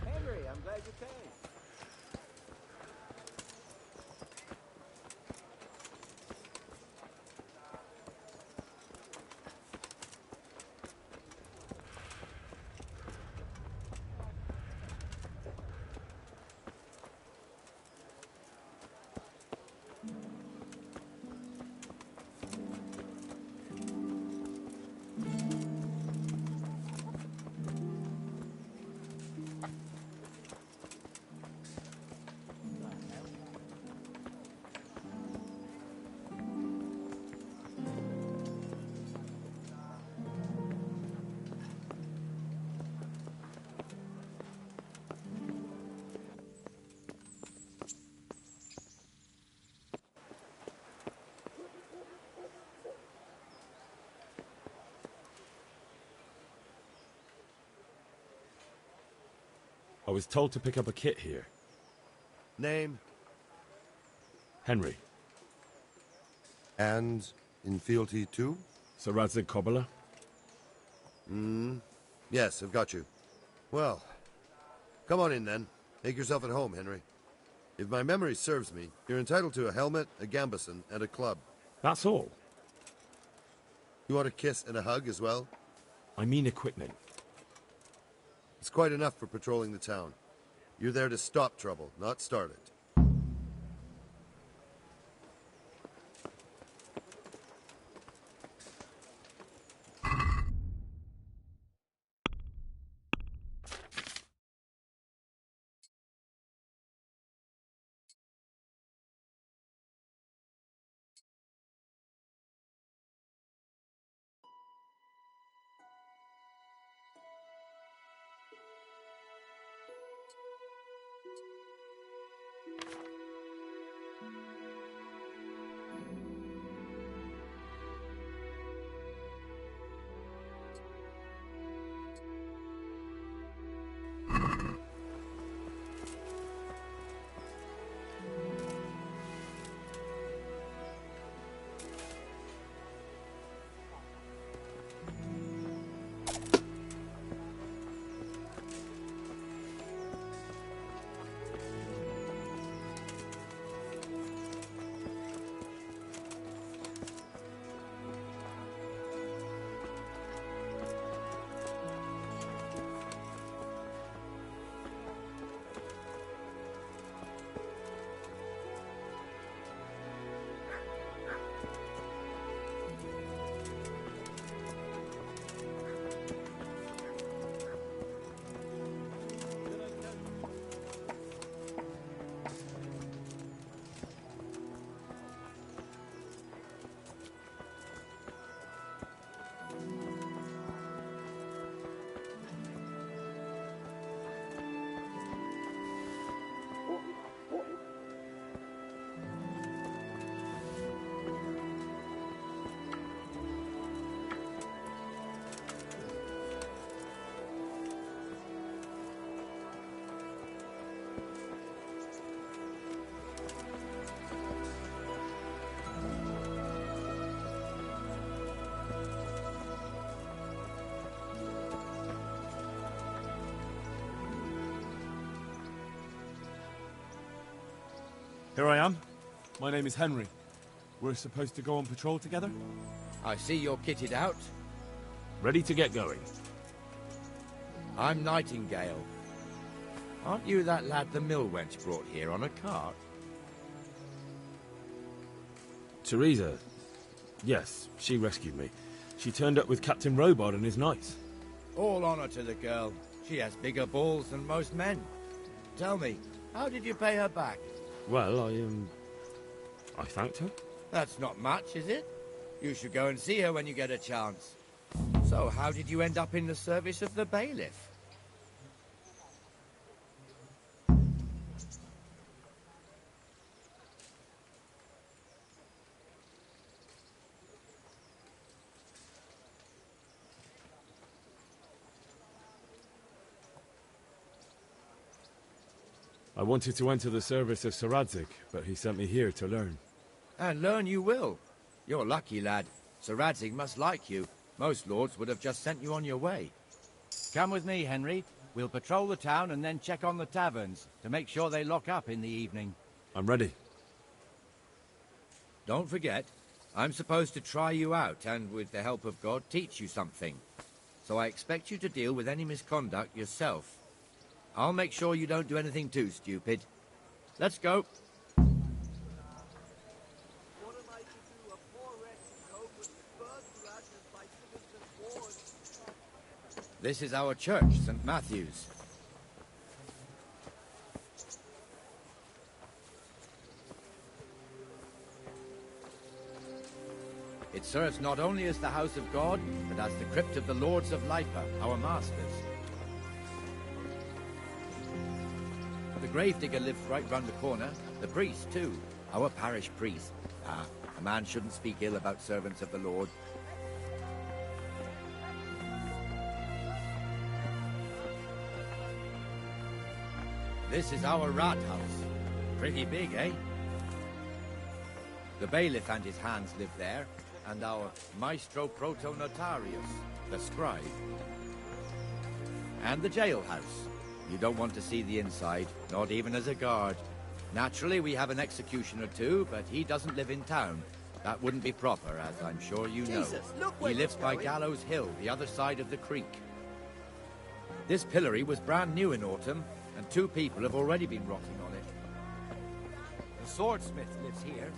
Henry, I'm glad you came. I was told to pick up a kit here. Name? Henry. And in fealty too? Sir Radzig Kobyla? Yes, I've got you. Well, come on in then. Make yourself at home, Henry. If my memory serves me, you're entitled to a helmet, a gambeson, and a club. That's all? You want a kiss and a hug as well? I mean equipment. It's quite enough for patrolling the town. You're there to stop trouble, not start it. Here I am. My name is Henry. We're supposed to go on patrol together? I see you're kitted out. Ready to get going. I'm Nightingale. Aren't you that lad the mill wench brought here on a cart? Teresa. Yes, she rescued me. She turned up with Captain Robard and his knights. All honor to the girl. She has bigger balls than most men. Tell me, how did you pay her back? Well, I thanked her. That's not much, is it? You should go and see her when you get a chance. So, how did you end up in the service of the bailiff? I wanted to enter the service of Sir Radzig, but he sent me here to learn. And learn you will. You're lucky, lad. Sir Radzig must like you. Most lords would have just sent you on your way. Come with me, Henry. We'll patrol the town and then check on the taverns to make sure they lock up in the evening. I'm ready. Don't forget, I'm supposed to try you out and, with the help of God, teach you something. So I expect you to deal with any misconduct yourself. I'll make sure you don't do anything too stupid. Let's go. This is our church, St. Matthew's. It serves not only as the house of God, but as the crypt of the lords of Lipa, our masters. The gravedigger lives right round the corner. The priest, too. Our parish priest. Ah, a man shouldn't speak ill about servants of the Lord. This is our rat house. Pretty big, eh? The bailiff and his hands live there, and our maestro protonotarius, the scribe. And the jailhouse. You don't want to see the inside, not even as a guard. Naturally, we have an executioner too, but he doesn't live in town. That wouldn't be proper, as I'm sure you know. He lives by Gallows Hill, the other side of the creek. This pillory was brand new in autumn, and 2 people have already been rotting on it. The swordsmith lives here.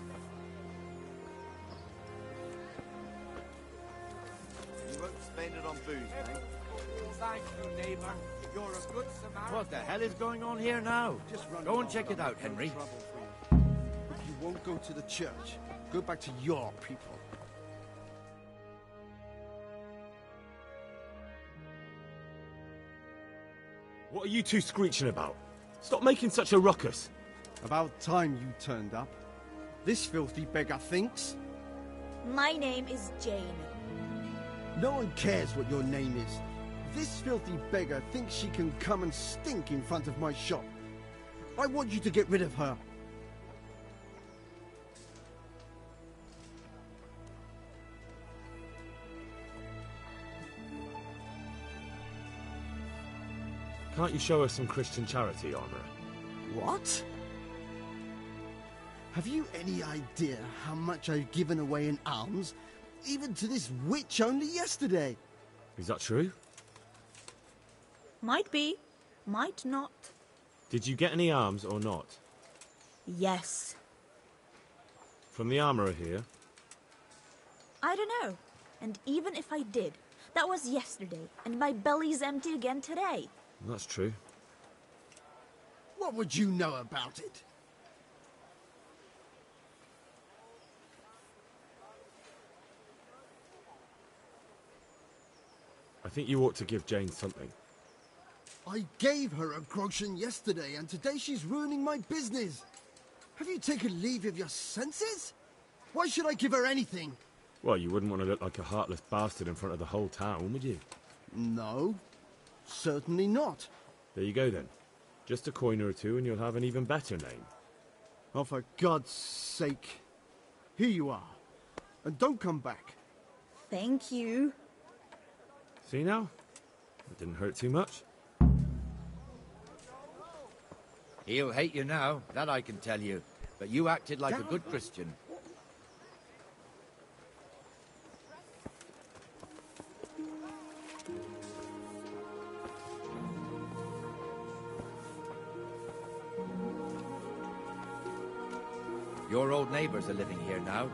You won't spend it on booze, mate. Thank you, neighbor. You're a good Samaritan. What the hell is going on here now? Go and check it out, Henry. If you won't go to the church, go back to your people. What are you two screeching about? Stop making such a ruckus. About time you turned up. This filthy beggar thinks. My name is Jane. No one cares what your name is. This filthy beggar thinks she can come and stink in front of my shop. I want you to get rid of her. Can't you show us some Christian charity, Armourer? What? Have you any idea how much I've given away in alms? Even to this witch only yesterday. Is that true? Might be, might not. Did you get any arms or not? Yes. From the Armourer here? I don't know. And even if I did, that was yesterday, and my belly's empty again today. That's true. What would you know about it? I think you ought to give Jane something. I gave her a groschen yesterday, and today she's ruining my business. Have you taken leave of your senses? Why should I give her anything? Well, you wouldn't want to look like a heartless bastard in front of the whole town, would you? No, certainly not. There you go, then. Just a coin or two and you'll have an even better name. Oh, for God's sake. Here you are. And don't come back. Thank you. See now? It didn't hurt too much. He'll hate you now, that I can tell you. but you acted like a good Christian. Your old neighbours are living here now.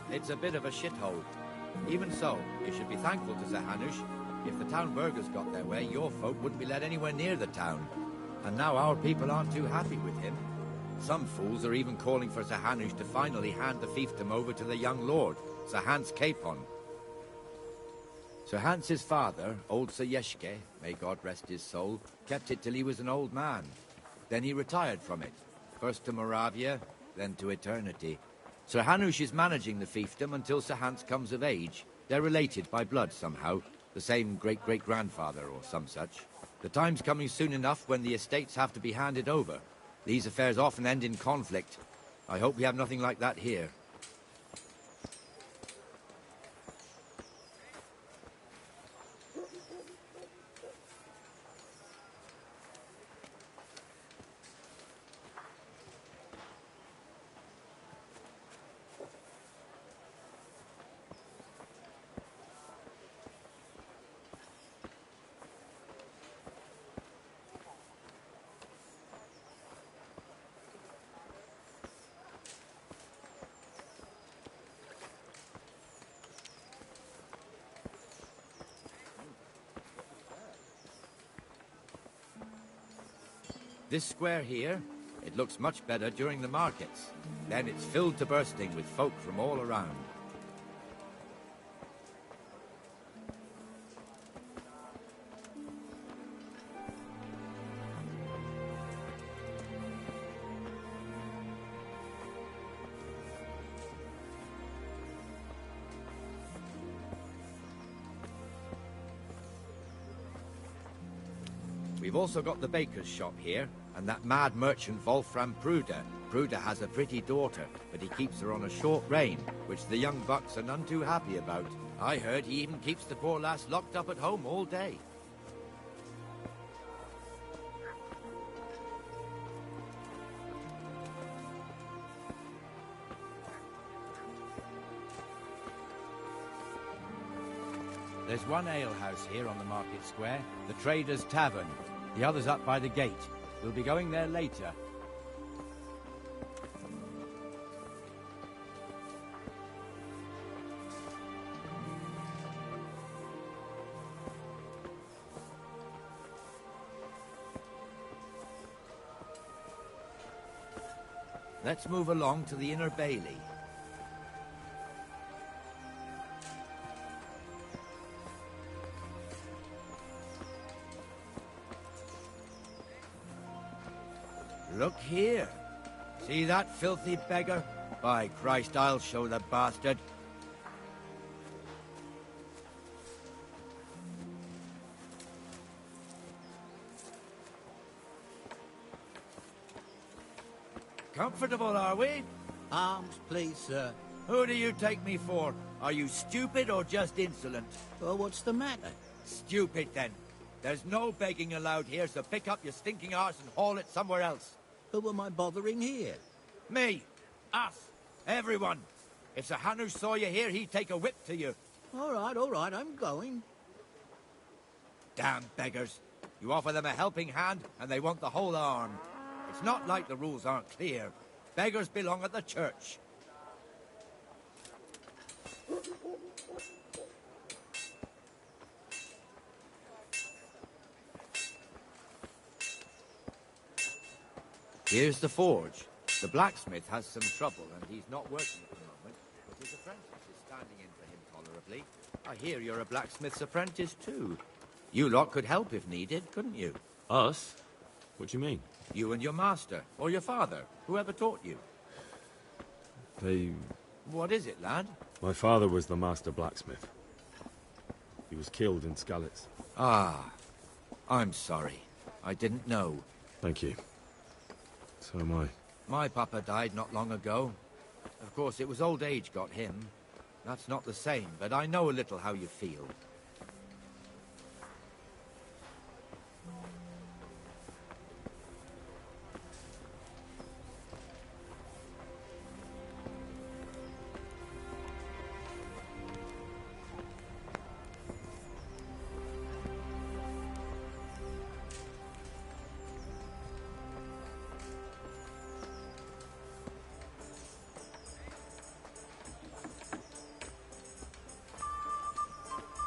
It's a bit of a shithole. Even so, you should be thankful to Zahanush. If the town burghers got their way, your folk wouldn't be let anywhere near the town. And now our people aren't too happy with him. Some fools are even calling for Zahanush to finally hand the fiefdom over to the young lord, Sir Hans Capon. Sir Hans's father, old Sir Yeshke, may God rest his soul, kept it till he was an old man. Then he retired from it, first to Moravia, then to eternity. Sir Hanush is managing the fiefdom until Sir Hans comes of age. They're related by blood somehow, the same great-great-grandfather or some such. The time's coming soon enough when the estates have to be handed over. These affairs often end in conflict. I hope we have nothing like that here. This square here, it looks much better during the markets. Then it's filled to bursting with folk from all around. We've also got the baker's shop here, and that mad merchant Wolfram Pruder. Pruder has a pretty daughter, but he keeps her on a short rein, which the young bucks are none too happy about. I heard he even keeps the poor lass locked up at home all day. There's one alehouse here on the market square, the Trader's Tavern. The other's up by the gate. We'll be going there later. Let's move along to the Inner Bailey. Look here. See that filthy beggar? By Christ, I'll show the bastard. Comfortable, are we? Arms, please, sir. Who do you take me for? Are you stupid or just insolent? Well, what's the matter? Stupid, then. There's no begging allowed here, so pick up your stinking arse and haul it somewhere else. Who am I bothering here? Me. Us. Everyone. If Sir Hanush saw you here, he'd take a whip to you. All right, I'm going. Damn beggars. You offer them a helping hand, and they want the whole arm. It's not like the rules aren't clear. Beggars belong at the church. Here's the forge. The blacksmith has some trouble, and he's not working at the moment, but his apprentice is standing in for him tolerably. I hear you're a blacksmith's apprentice, too. You lot could help if needed, couldn't you? Us? What do you mean? You and your master, or your father, whoever taught you. They... What is it, lad? My father was the master blacksmith. He was killed in Skalitz. Ah, I'm sorry. I didn't know. Thank you. So am I. My papa died not long ago. Of course, it was old age got him. That's not the same, but I know a little how you feel.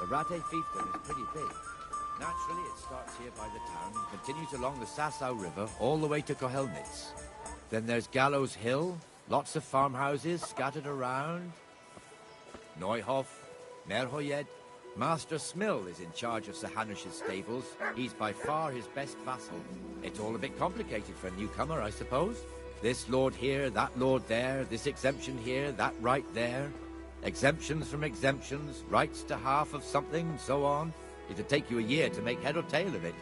The Rate fiefdom is pretty big. Naturally, it starts here by the town and continues along the Sasau River all the way to Kohelnitz. Then there's Gallows Hill, lots of farmhouses scattered around. Neuhof, Merhoyed. Master Smill is in charge of Sir Hanush's stables. He's by far his best vassal. It's all a bit complicated for a newcomer, I suppose. This lord here, that lord there, this exemption here, that right there. Exemptions from exemptions, rights to half of something, so on. It'd take you a year to make head or tail of it.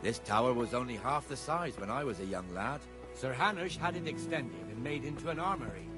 This tower was only half the size when I was a young lad. Sir Hanush had it extended and made into an armory.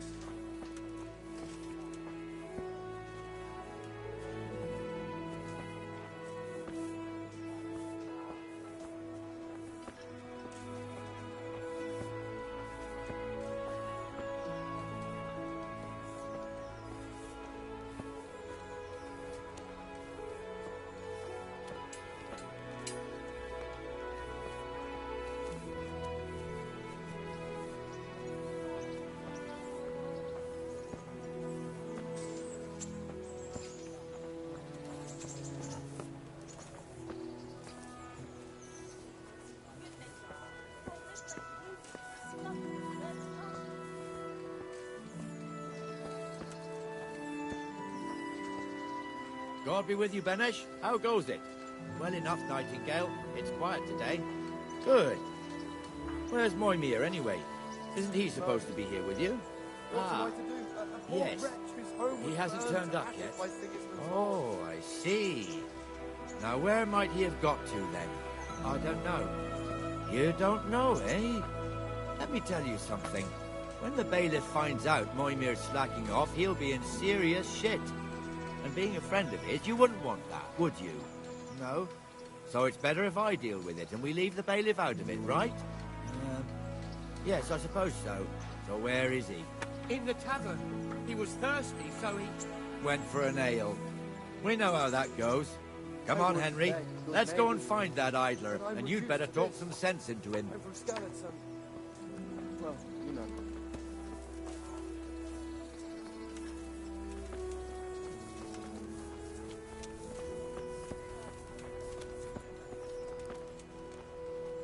God be with you, Benesh. How goes it? Well enough, Nightingale. It's quiet today. Good. Where's Moimir, anyway? Isn't he supposed to be here with you? Ah, yes. He hasn't turned up yet. Oh, I see. Now, where might he have got to, then? I don't know. You don't know, eh? Let me tell you something. When the bailiff finds out Moimir's slacking off, he'll be in serious shit. And being a friend of his, you wouldn't want that, would you? No? So it's better if I deal with it and we leave the bailiff out of it, right? Yes, I suppose so. So where is he? In the tavern. He was thirsty, so he... Went for an ale. We know how that goes. Come on, Henry. Let's go and find that idler, and you'd better talk some sense into him. I'm from Skalitz, well, you know.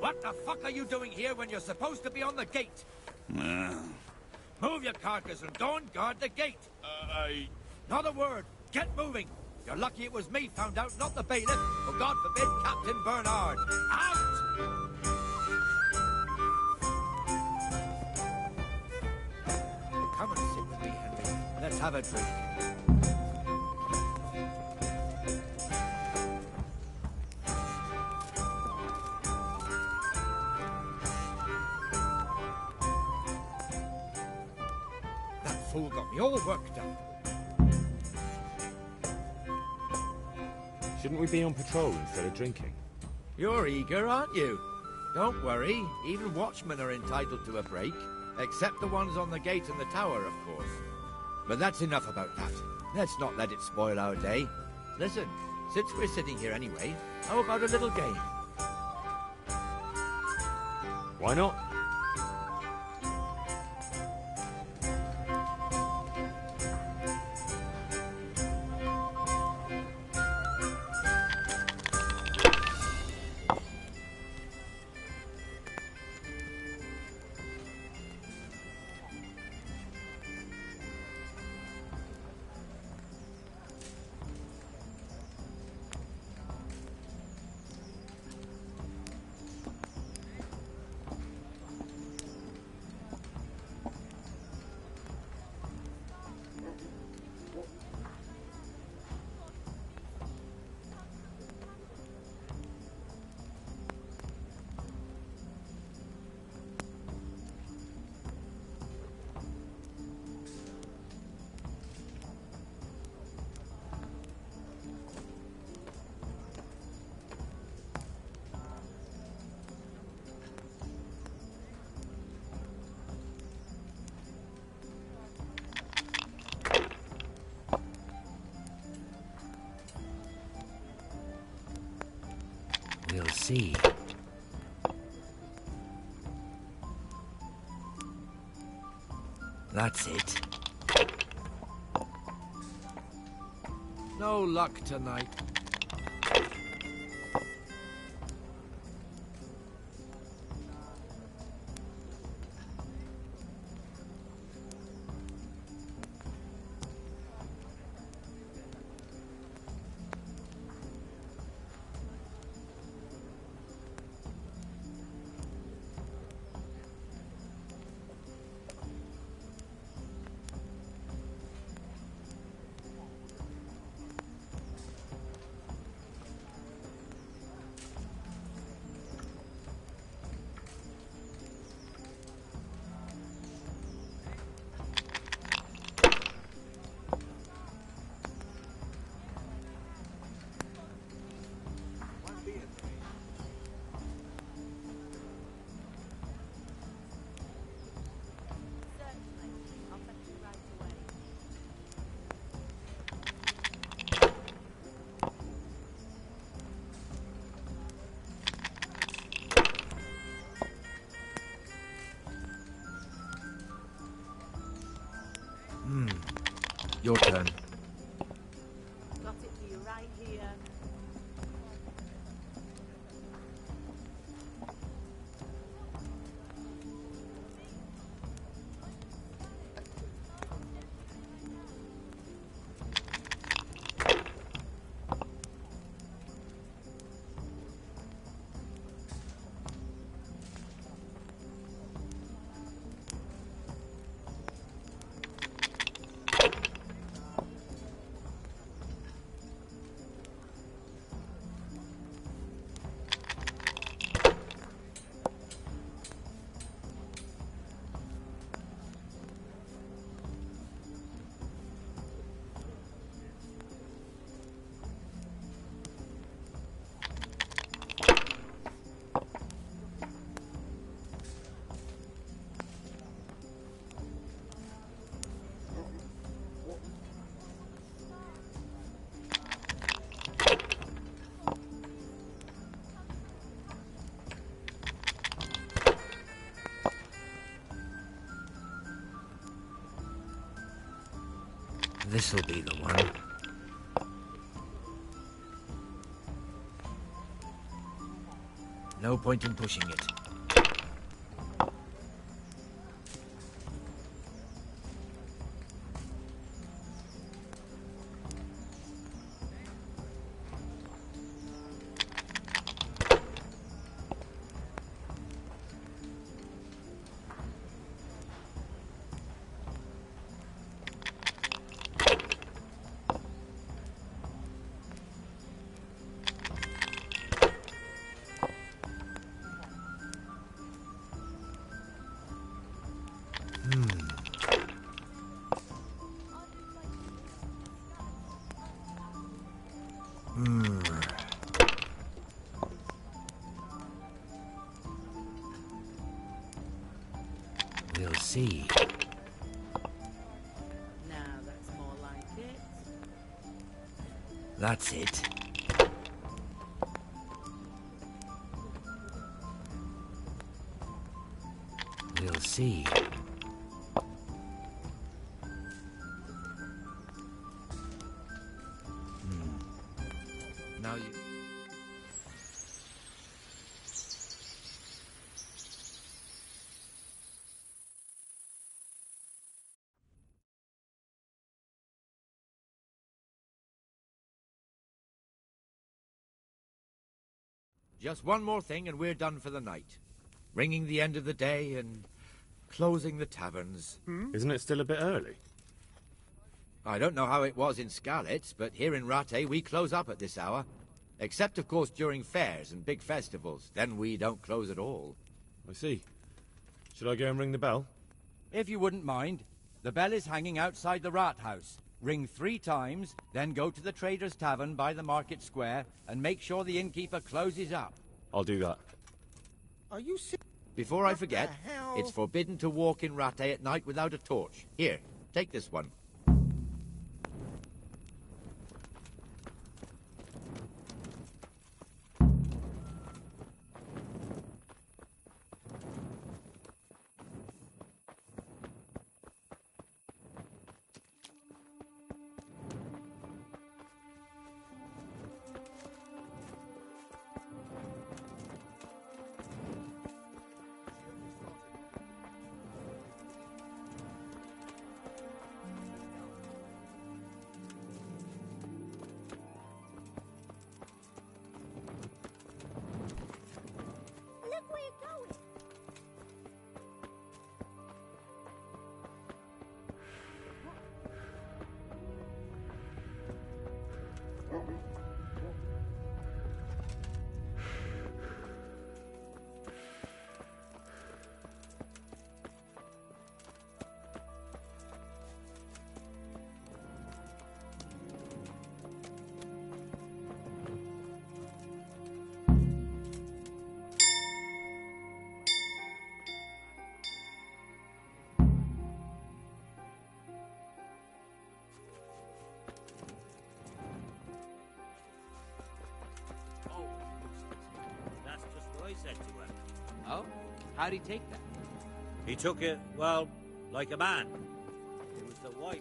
What the fuck are you doing here when you're supposed to be on the gate? Move your carcass and go and guard the gate. Not a word. Get moving. You're lucky it was me found out, not the bailiff. Or God forbid, Captain Bernard. Out! Come and sit with me, Henry. Let's have a drink. That fool got me all worked up. Shouldn't we be on patrol instead of drinking? You're eager, aren't you? Don't worry, even watchmen are entitled to a break. Except the ones on the gate and the tower, of course. But that's enough about that. Let's not let it spoil our day. Listen, since we're sitting here anyway, how about a little game? Why not? We'll see. That's it. No luck tonight. Your turn. Got it for you right here. This'll be the one. No point in pushing it. We'll see. Now that's more like it. That's it. We'll see. Now you... Just one more thing and we're done for the night. Ringing the end of the day and closing the taverns. Isn't it still a bit early? I don't know how it was in Skalitz, but here in Rattay we close up at this hour. Except, of course, during fairs and big festivals. Then we don't close at all. I see. Should I go and ring the bell? If you wouldn't mind. The bell is hanging outside the rat house. Ring 3 times, then go to the Trader's Tavern by the market square and make sure the innkeeper closes up. I'll do that. Are you Before I forget, it's forbidden to walk in Rattay at night without a torch. Here, take this one. I said to her. Oh? How'd he take that? He took it, well, like a man. It was the wife.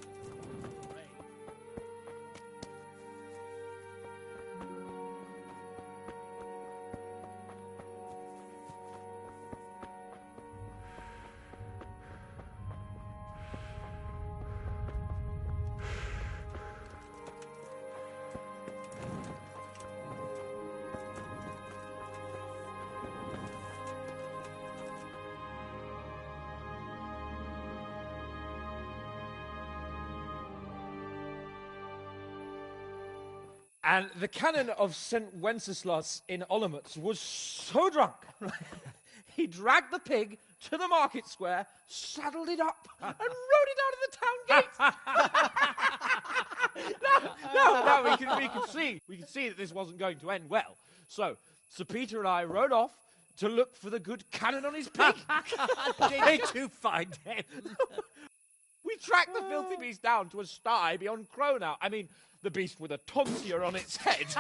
And the canon of St. Wenceslas in Olomouc was so drunk, he dragged the pig to the market square, saddled it up, and rode it out of the town gate. No, we could see that this wasn't going to end well. So, Sir Peter and I rode off to look for the good canon on his pig. Did you find him? We tracked the filthy beast down to a sty beyond Cronow. I mean, the beast with a tonsure on its head. We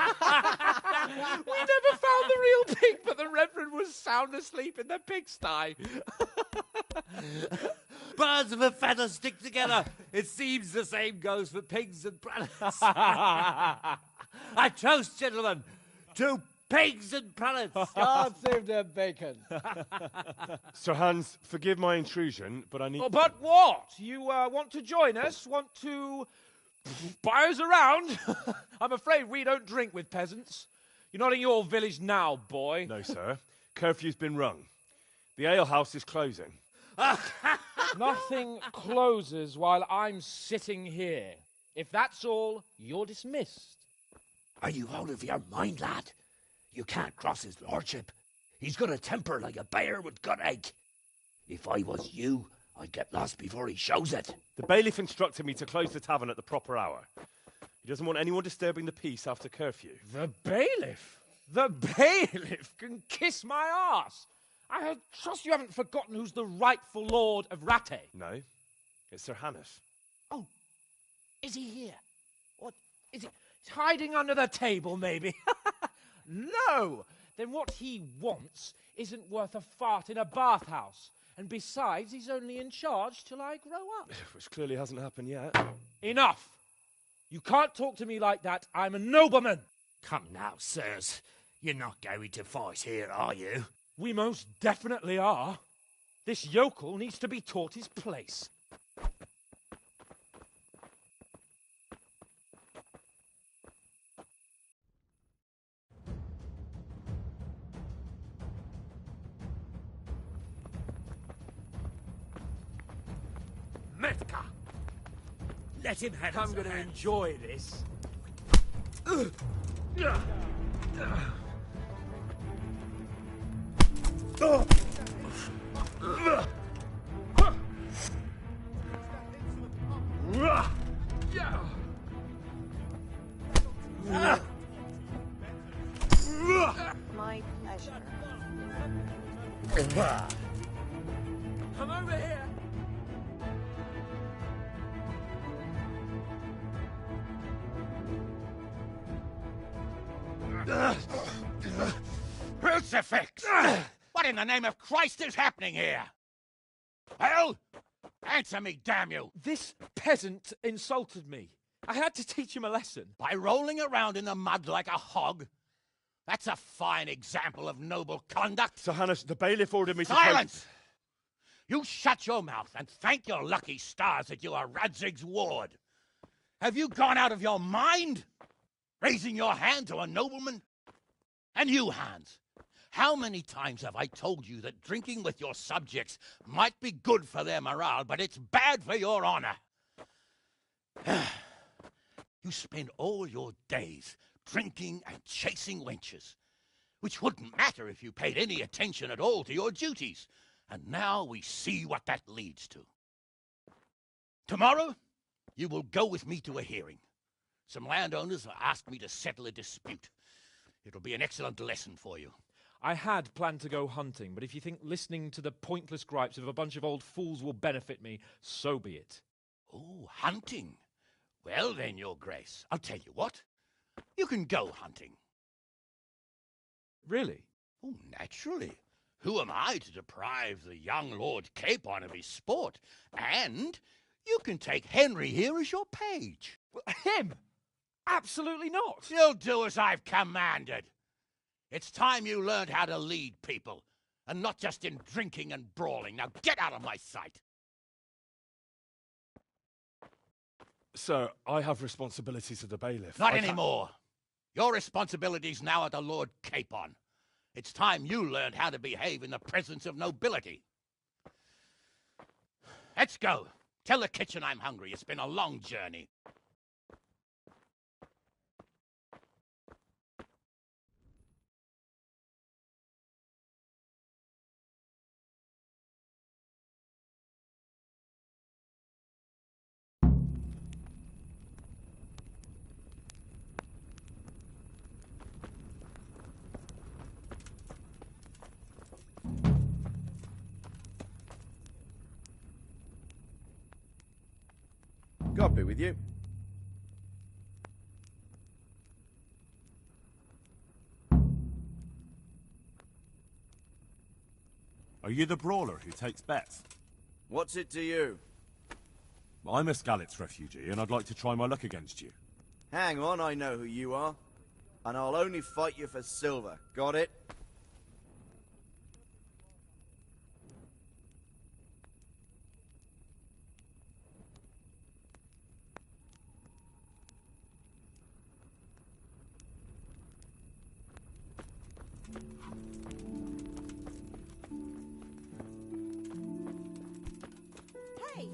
never found the real pig, but the Reverend was sound asleep in the pigsty. Birds of a feather stick together. It seems the same goes for pigs and prelates. I toast, gentlemen, to pigs and prelates. God save their bacon. Sir Hans, forgive my intrusion, but I need... Oh, but what? You want to join us? Want to buy us around? I'm afraid we don't drink with peasants. You're not in your village now, boy. No, sir. Curfew's been rung. The alehouse is closing. Nothing closes while I'm sitting here. If that's all, you're dismissed. Are you out of your mind, lad? You can't cross his lordship. He's got a temper like a bear with gut ache. If I was you, I'd get lost before he shows it. The bailiff instructed me to close the tavern at the proper hour. He doesn't want anyone disturbing the peace after curfew. The bailiff? The bailiff can kiss my arse. I trust you haven't forgotten who's the rightful lord of Rattay. No, it's Sir Hannes. Oh, is he here? What? Is he hiding under the table, maybe? No! Then what he wants isn't worth a fart in a bathhouse. And besides, he's only in charge till I grow up. Which clearly hasn't happened yet. Enough! You can't talk to me like that. I'm a nobleman. Come now, sirs. You're not going to fight here, are you? We most definitely are. This yokel needs to be taught his place. Metka! Let him have I'm going to enjoy this. My pleasure. Come over here. Crucifix! What in the name of Christ is happening here? Well, answer me, damn you! This peasant insulted me. I had to teach him a lesson. By rolling around in the mud like a hog? That's a fine example of noble conduct. Sir Hannes, the bailiff ordered me to... Silence! You shut your mouth and thank your lucky stars that you are Radzig's ward. Have you gone out of your mind? Raising your hand to a nobleman? And you, Hans, how many times have I told you that drinking with your subjects might be good for their morale, but it's bad for your honor? You spend all your days drinking and chasing wenches, which wouldn't matter if you paid any attention at all to your duties. And now we see what that leads to. Tomorrow, you will go with me to a hearing. Some landowners have asked me to settle a dispute. It'll be an excellent lesson for you. I had planned to go hunting, but if you think listening to the pointless gripes of a bunch of old fools will benefit me, so be it. Oh, hunting? Well then, Your Grace, I'll tell you what. You can go hunting. Really? Oh, naturally. Who am I to deprive the young Lord Capon of his sport? And you can take Henry here as your page. Him? Absolutely not. You'll do as I've commanded. It's time you learned how to lead people, and not just in drinking and brawling. Now get out of my sight. Sir, I have responsibilities as the bailiff. Not anymore. Your responsibilities now are the Lord Capon. It's time you learned how to behave in the presence of nobility. Let's go. Tell the kitchen I'm hungry. It's been a long journey. God be with you. Are you the brawler who takes bets? What's it to you? I'm a Skalitz refugee, and I'd like to try my luck against you. Hang on, I know who you are. And I'll only fight you for silver. Got it? Hey!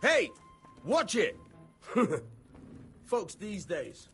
Hey! Watch it! Folks these days.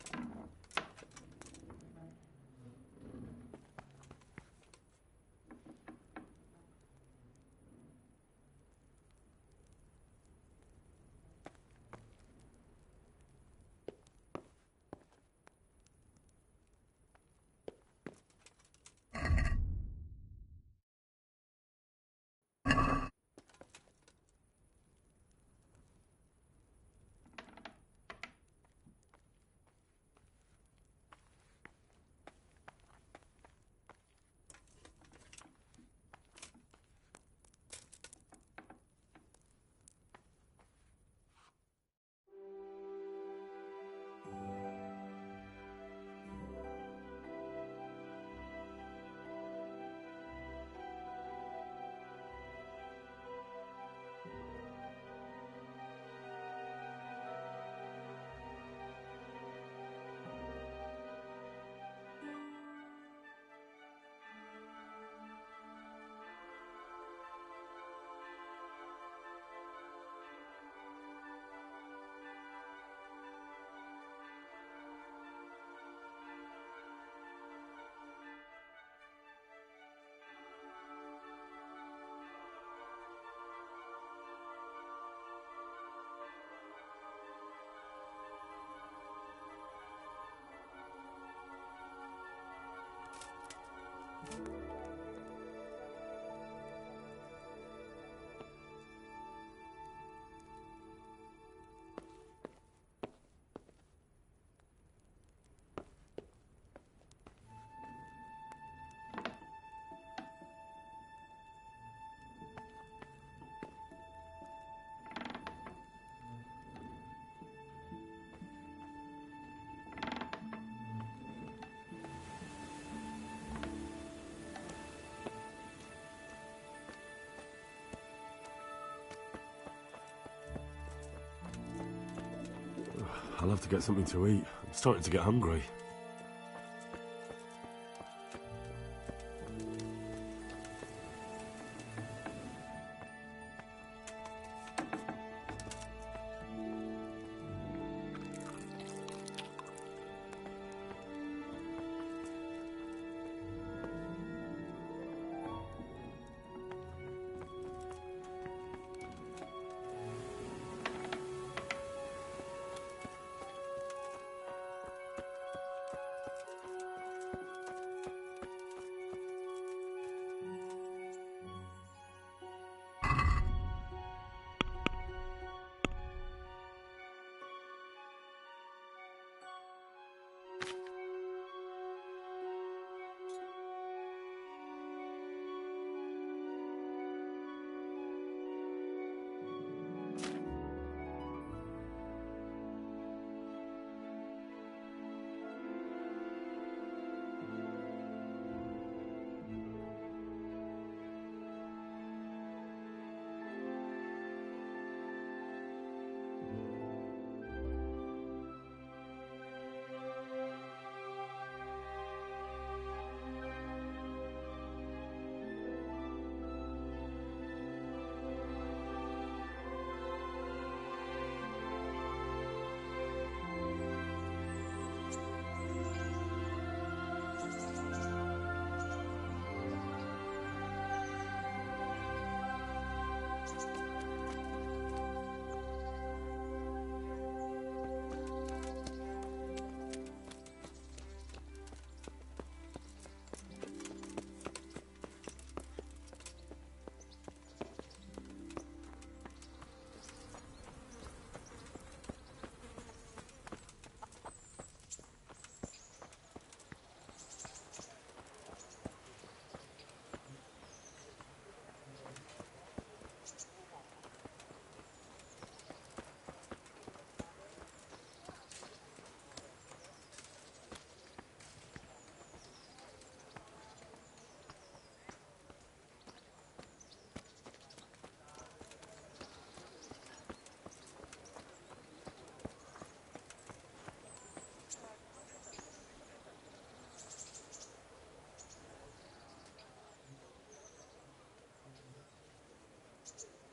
I'll have to get something to eat. I'm starting to get hungry.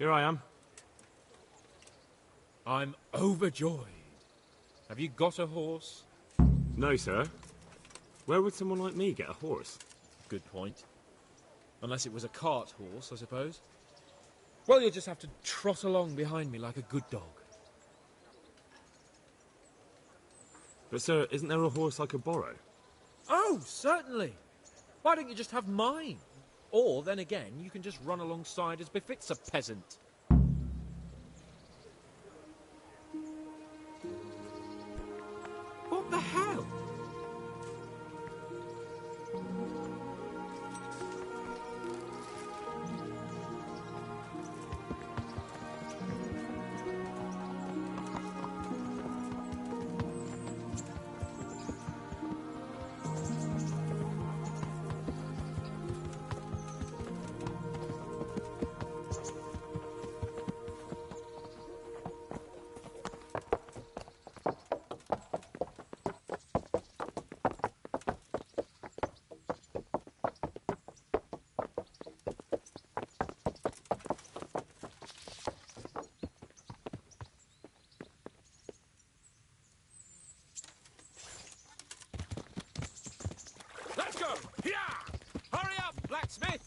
Here I am. I'm overjoyed. Have you got a horse? No, sir. Where would someone like me get a horse? Good point. Unless it was a cart horse, I suppose. Well, you'll just have to trot along behind me like a good dog. But, sir, isn't there a horse I could borrow? Oh, certainly. Why don't you just have mine? Or, then again, you can just run alongside as befits a peasant. What the hell? Let's go! Here! Hurry up, blacksmith!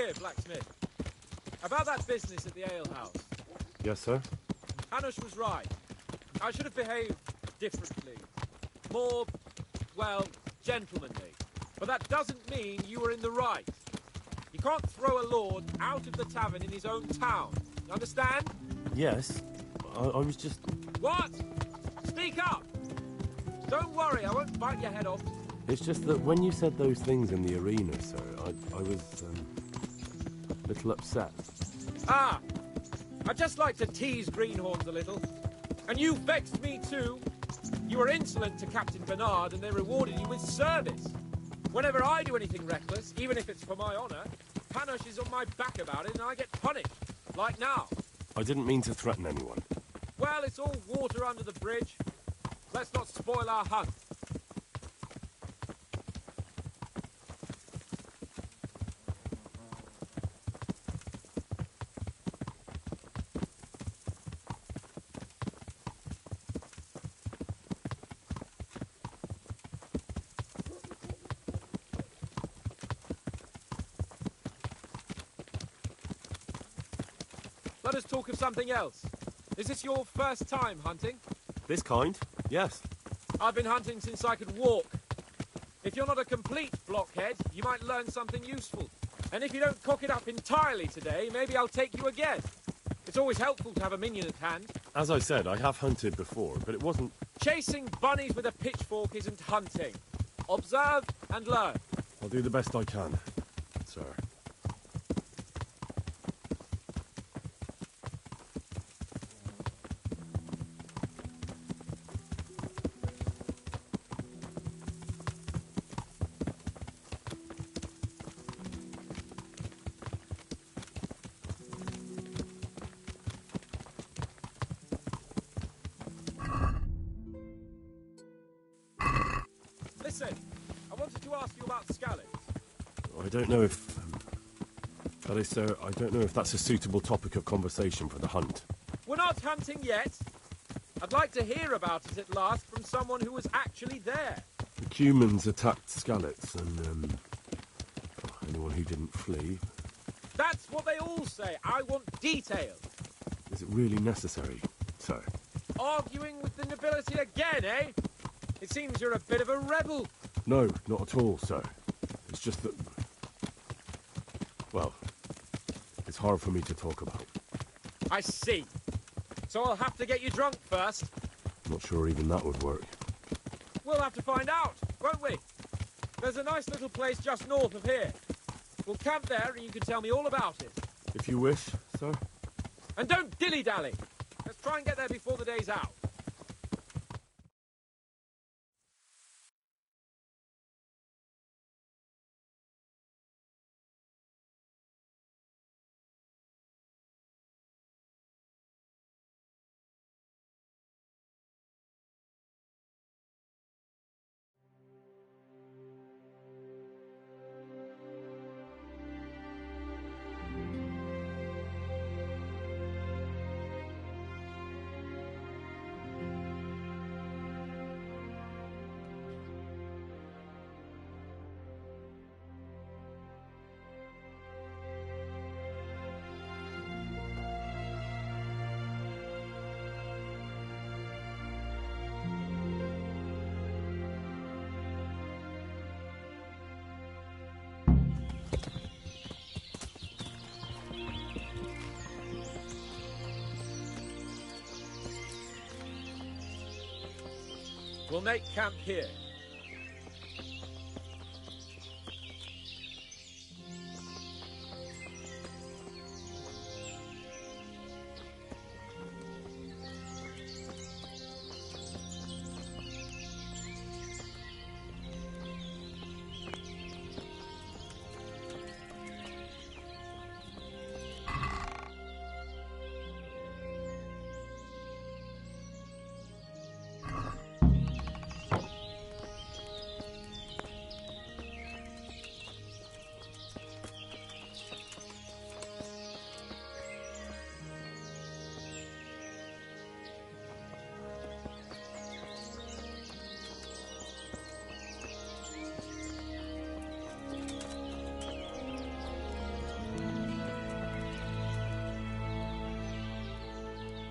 here, blacksmith. About that business at the alehouse. Yes, sir? Hanush was right. I should have behaved differently. More, well, gentlemanly. But that doesn't mean you were in the right. You can't throw a lord out of the tavern in his own town. You understand? Yes. I was just... What? Speak up! Don't worry, I won't bite your head off. It's just that when you said those things in the arena, sir, I was, a little upset. Ah! I'd just like to tease Greenhorns a little. And you vexed me too. You were insolent to Captain Bernard and they rewarded you with service. Whenever I do anything reckless, even if it's for my honour, Hanush is on my back about it and I get punished. Like now. I didn't mean to threaten anyone. Well, it's all water under the bridge. Let's not spoil our hunt. Let us talk of something else. Is this your first time hunting? This kind? Yes. I've been hunting since I could walk. If you're not a complete blockhead, you might learn something useful. And if you don't cock it up entirely today, maybe I'll take you again. It's always helpful to have a minion at hand. As I said, I have hunted before, but it wasn't... Chasing bunnies with a pitchfork isn't hunting. Observe and learn. I'll do the best I can, sir. Listen, I wanted to ask you about scallops. I don't know if... Sorry, sir, I don't know if that's a suitable topic of conversation for the hunt. We're not hunting yet. I'd like to hear about it at last from someone who was actually there. The Cumans attacked Skalitz, and, anyone who didn't flee. That's what they all say. I want details. Is it really necessary, sir? Arguing with the nobility again, eh? It seems you're a bit of a rebel. No, not at all, sir. It's just that... Well, it's hard for me to talk about. I see. So I'll have to get you drunk first. Not sure even that would work. We'll have to find out, won't we? There's a nice little place just north of here. We'll camp there and you can tell me all about it. If you wish, sir. And don't dilly-dally. Let's try and get there before the day's out. We'll make camp here.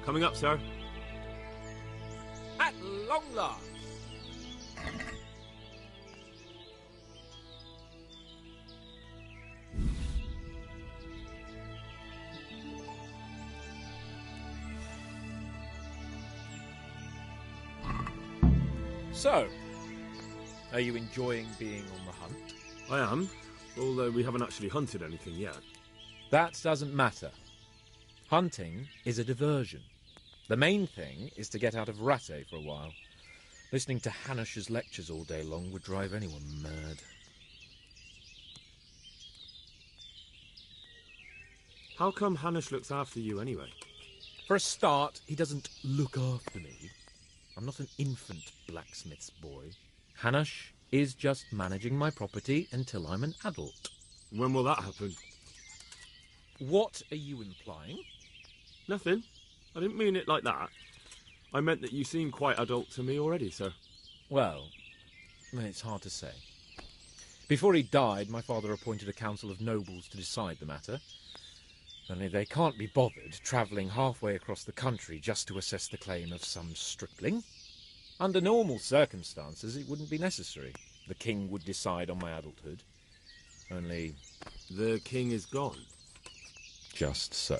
Coming up, sir. At long last. So, are you enjoying being on the hunt? I am, although we haven't actually hunted anything yet. That doesn't matter. Hunting is a diversion. The main thing is to get out of Rattay for a while. Listening to Hanush's lectures all day long would drive anyone mad. How come Hanush looks after you anyway? For a start, he doesn't look after me. I'm not an infant blacksmith's boy. Hanush is just managing my property until I'm an adult. When will that happen? What are you implying? Nothing. I didn't mean it like that. I meant that you seem quite adult to me already, sir. Well, it's hard to say. Before he died, my father appointed a council of nobles to decide the matter. Only they can't be bothered travelling halfway across the country just to assess the claim of some stripling. Under normal circumstances, it wouldn't be necessary. The king would decide on my adulthood. Only... The king is gone. Just so.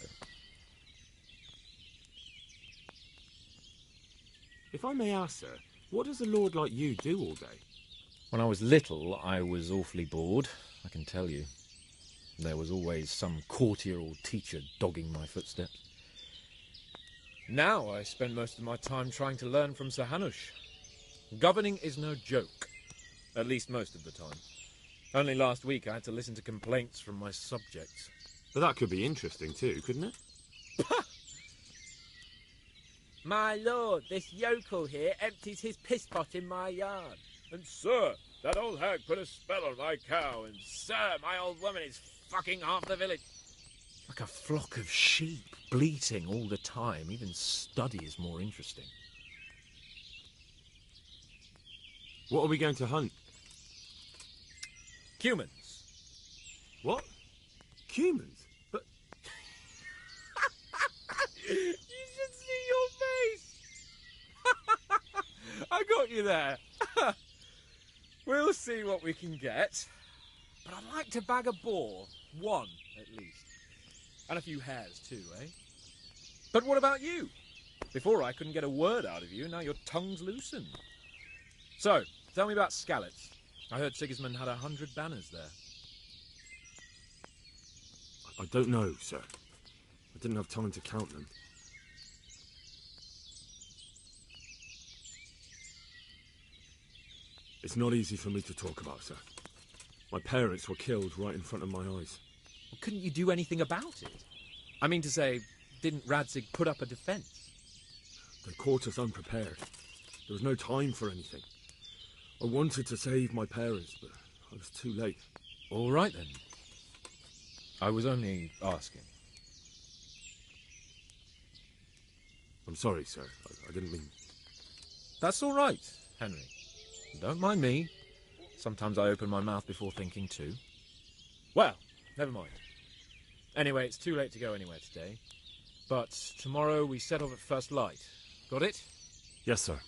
If I may ask, sir, what does a lord like you do all day? When I was little, I was awfully bored, I can tell you. There was always some courtier or teacher dogging my footsteps. Now I spend most of my time trying to learn from Sir Hanush. Governing is no joke, at least most of the time. Only last week I had to listen to complaints from my subjects. But that could be interesting too, couldn't it? My lord, this yokel here empties his piss pot in my yard. And sir, that old hag put a spell on my cow, and sir, my old woman is fucking half the village. Like a flock of sheep, bleating all the time. Even study is more interesting. What are we going to hunt? Humans. What? Humans? But... You should see your face! I got you there. We'll see what we can get. But I'd like to bag a boar. One, at least. And a few hares, too, eh? But what about you? Before I couldn't get a word out of you, now your tongue's loosened. So, tell me about Skalitz. I heard Sigismund had 100 banners there. I don't know, sir. I didn't have time to count them. It's not easy for me to talk about, sir. My parents were killed right in front of my eyes. Well, couldn't you do anything about it? I mean to say, didn't Radzig put up a defence? They caught us unprepared. There was no time for anything. I wanted to save my parents, but I was too late. All right, then. I was only asking. I'm sorry, sir. I didn't mean... That's all right, Henry. Don't mind me. Sometimes I open my mouth before thinking too. Well, never mind. Anyway, it's too late to go anywhere today. But tomorrow we set off at first light. Got it? Yes, sir.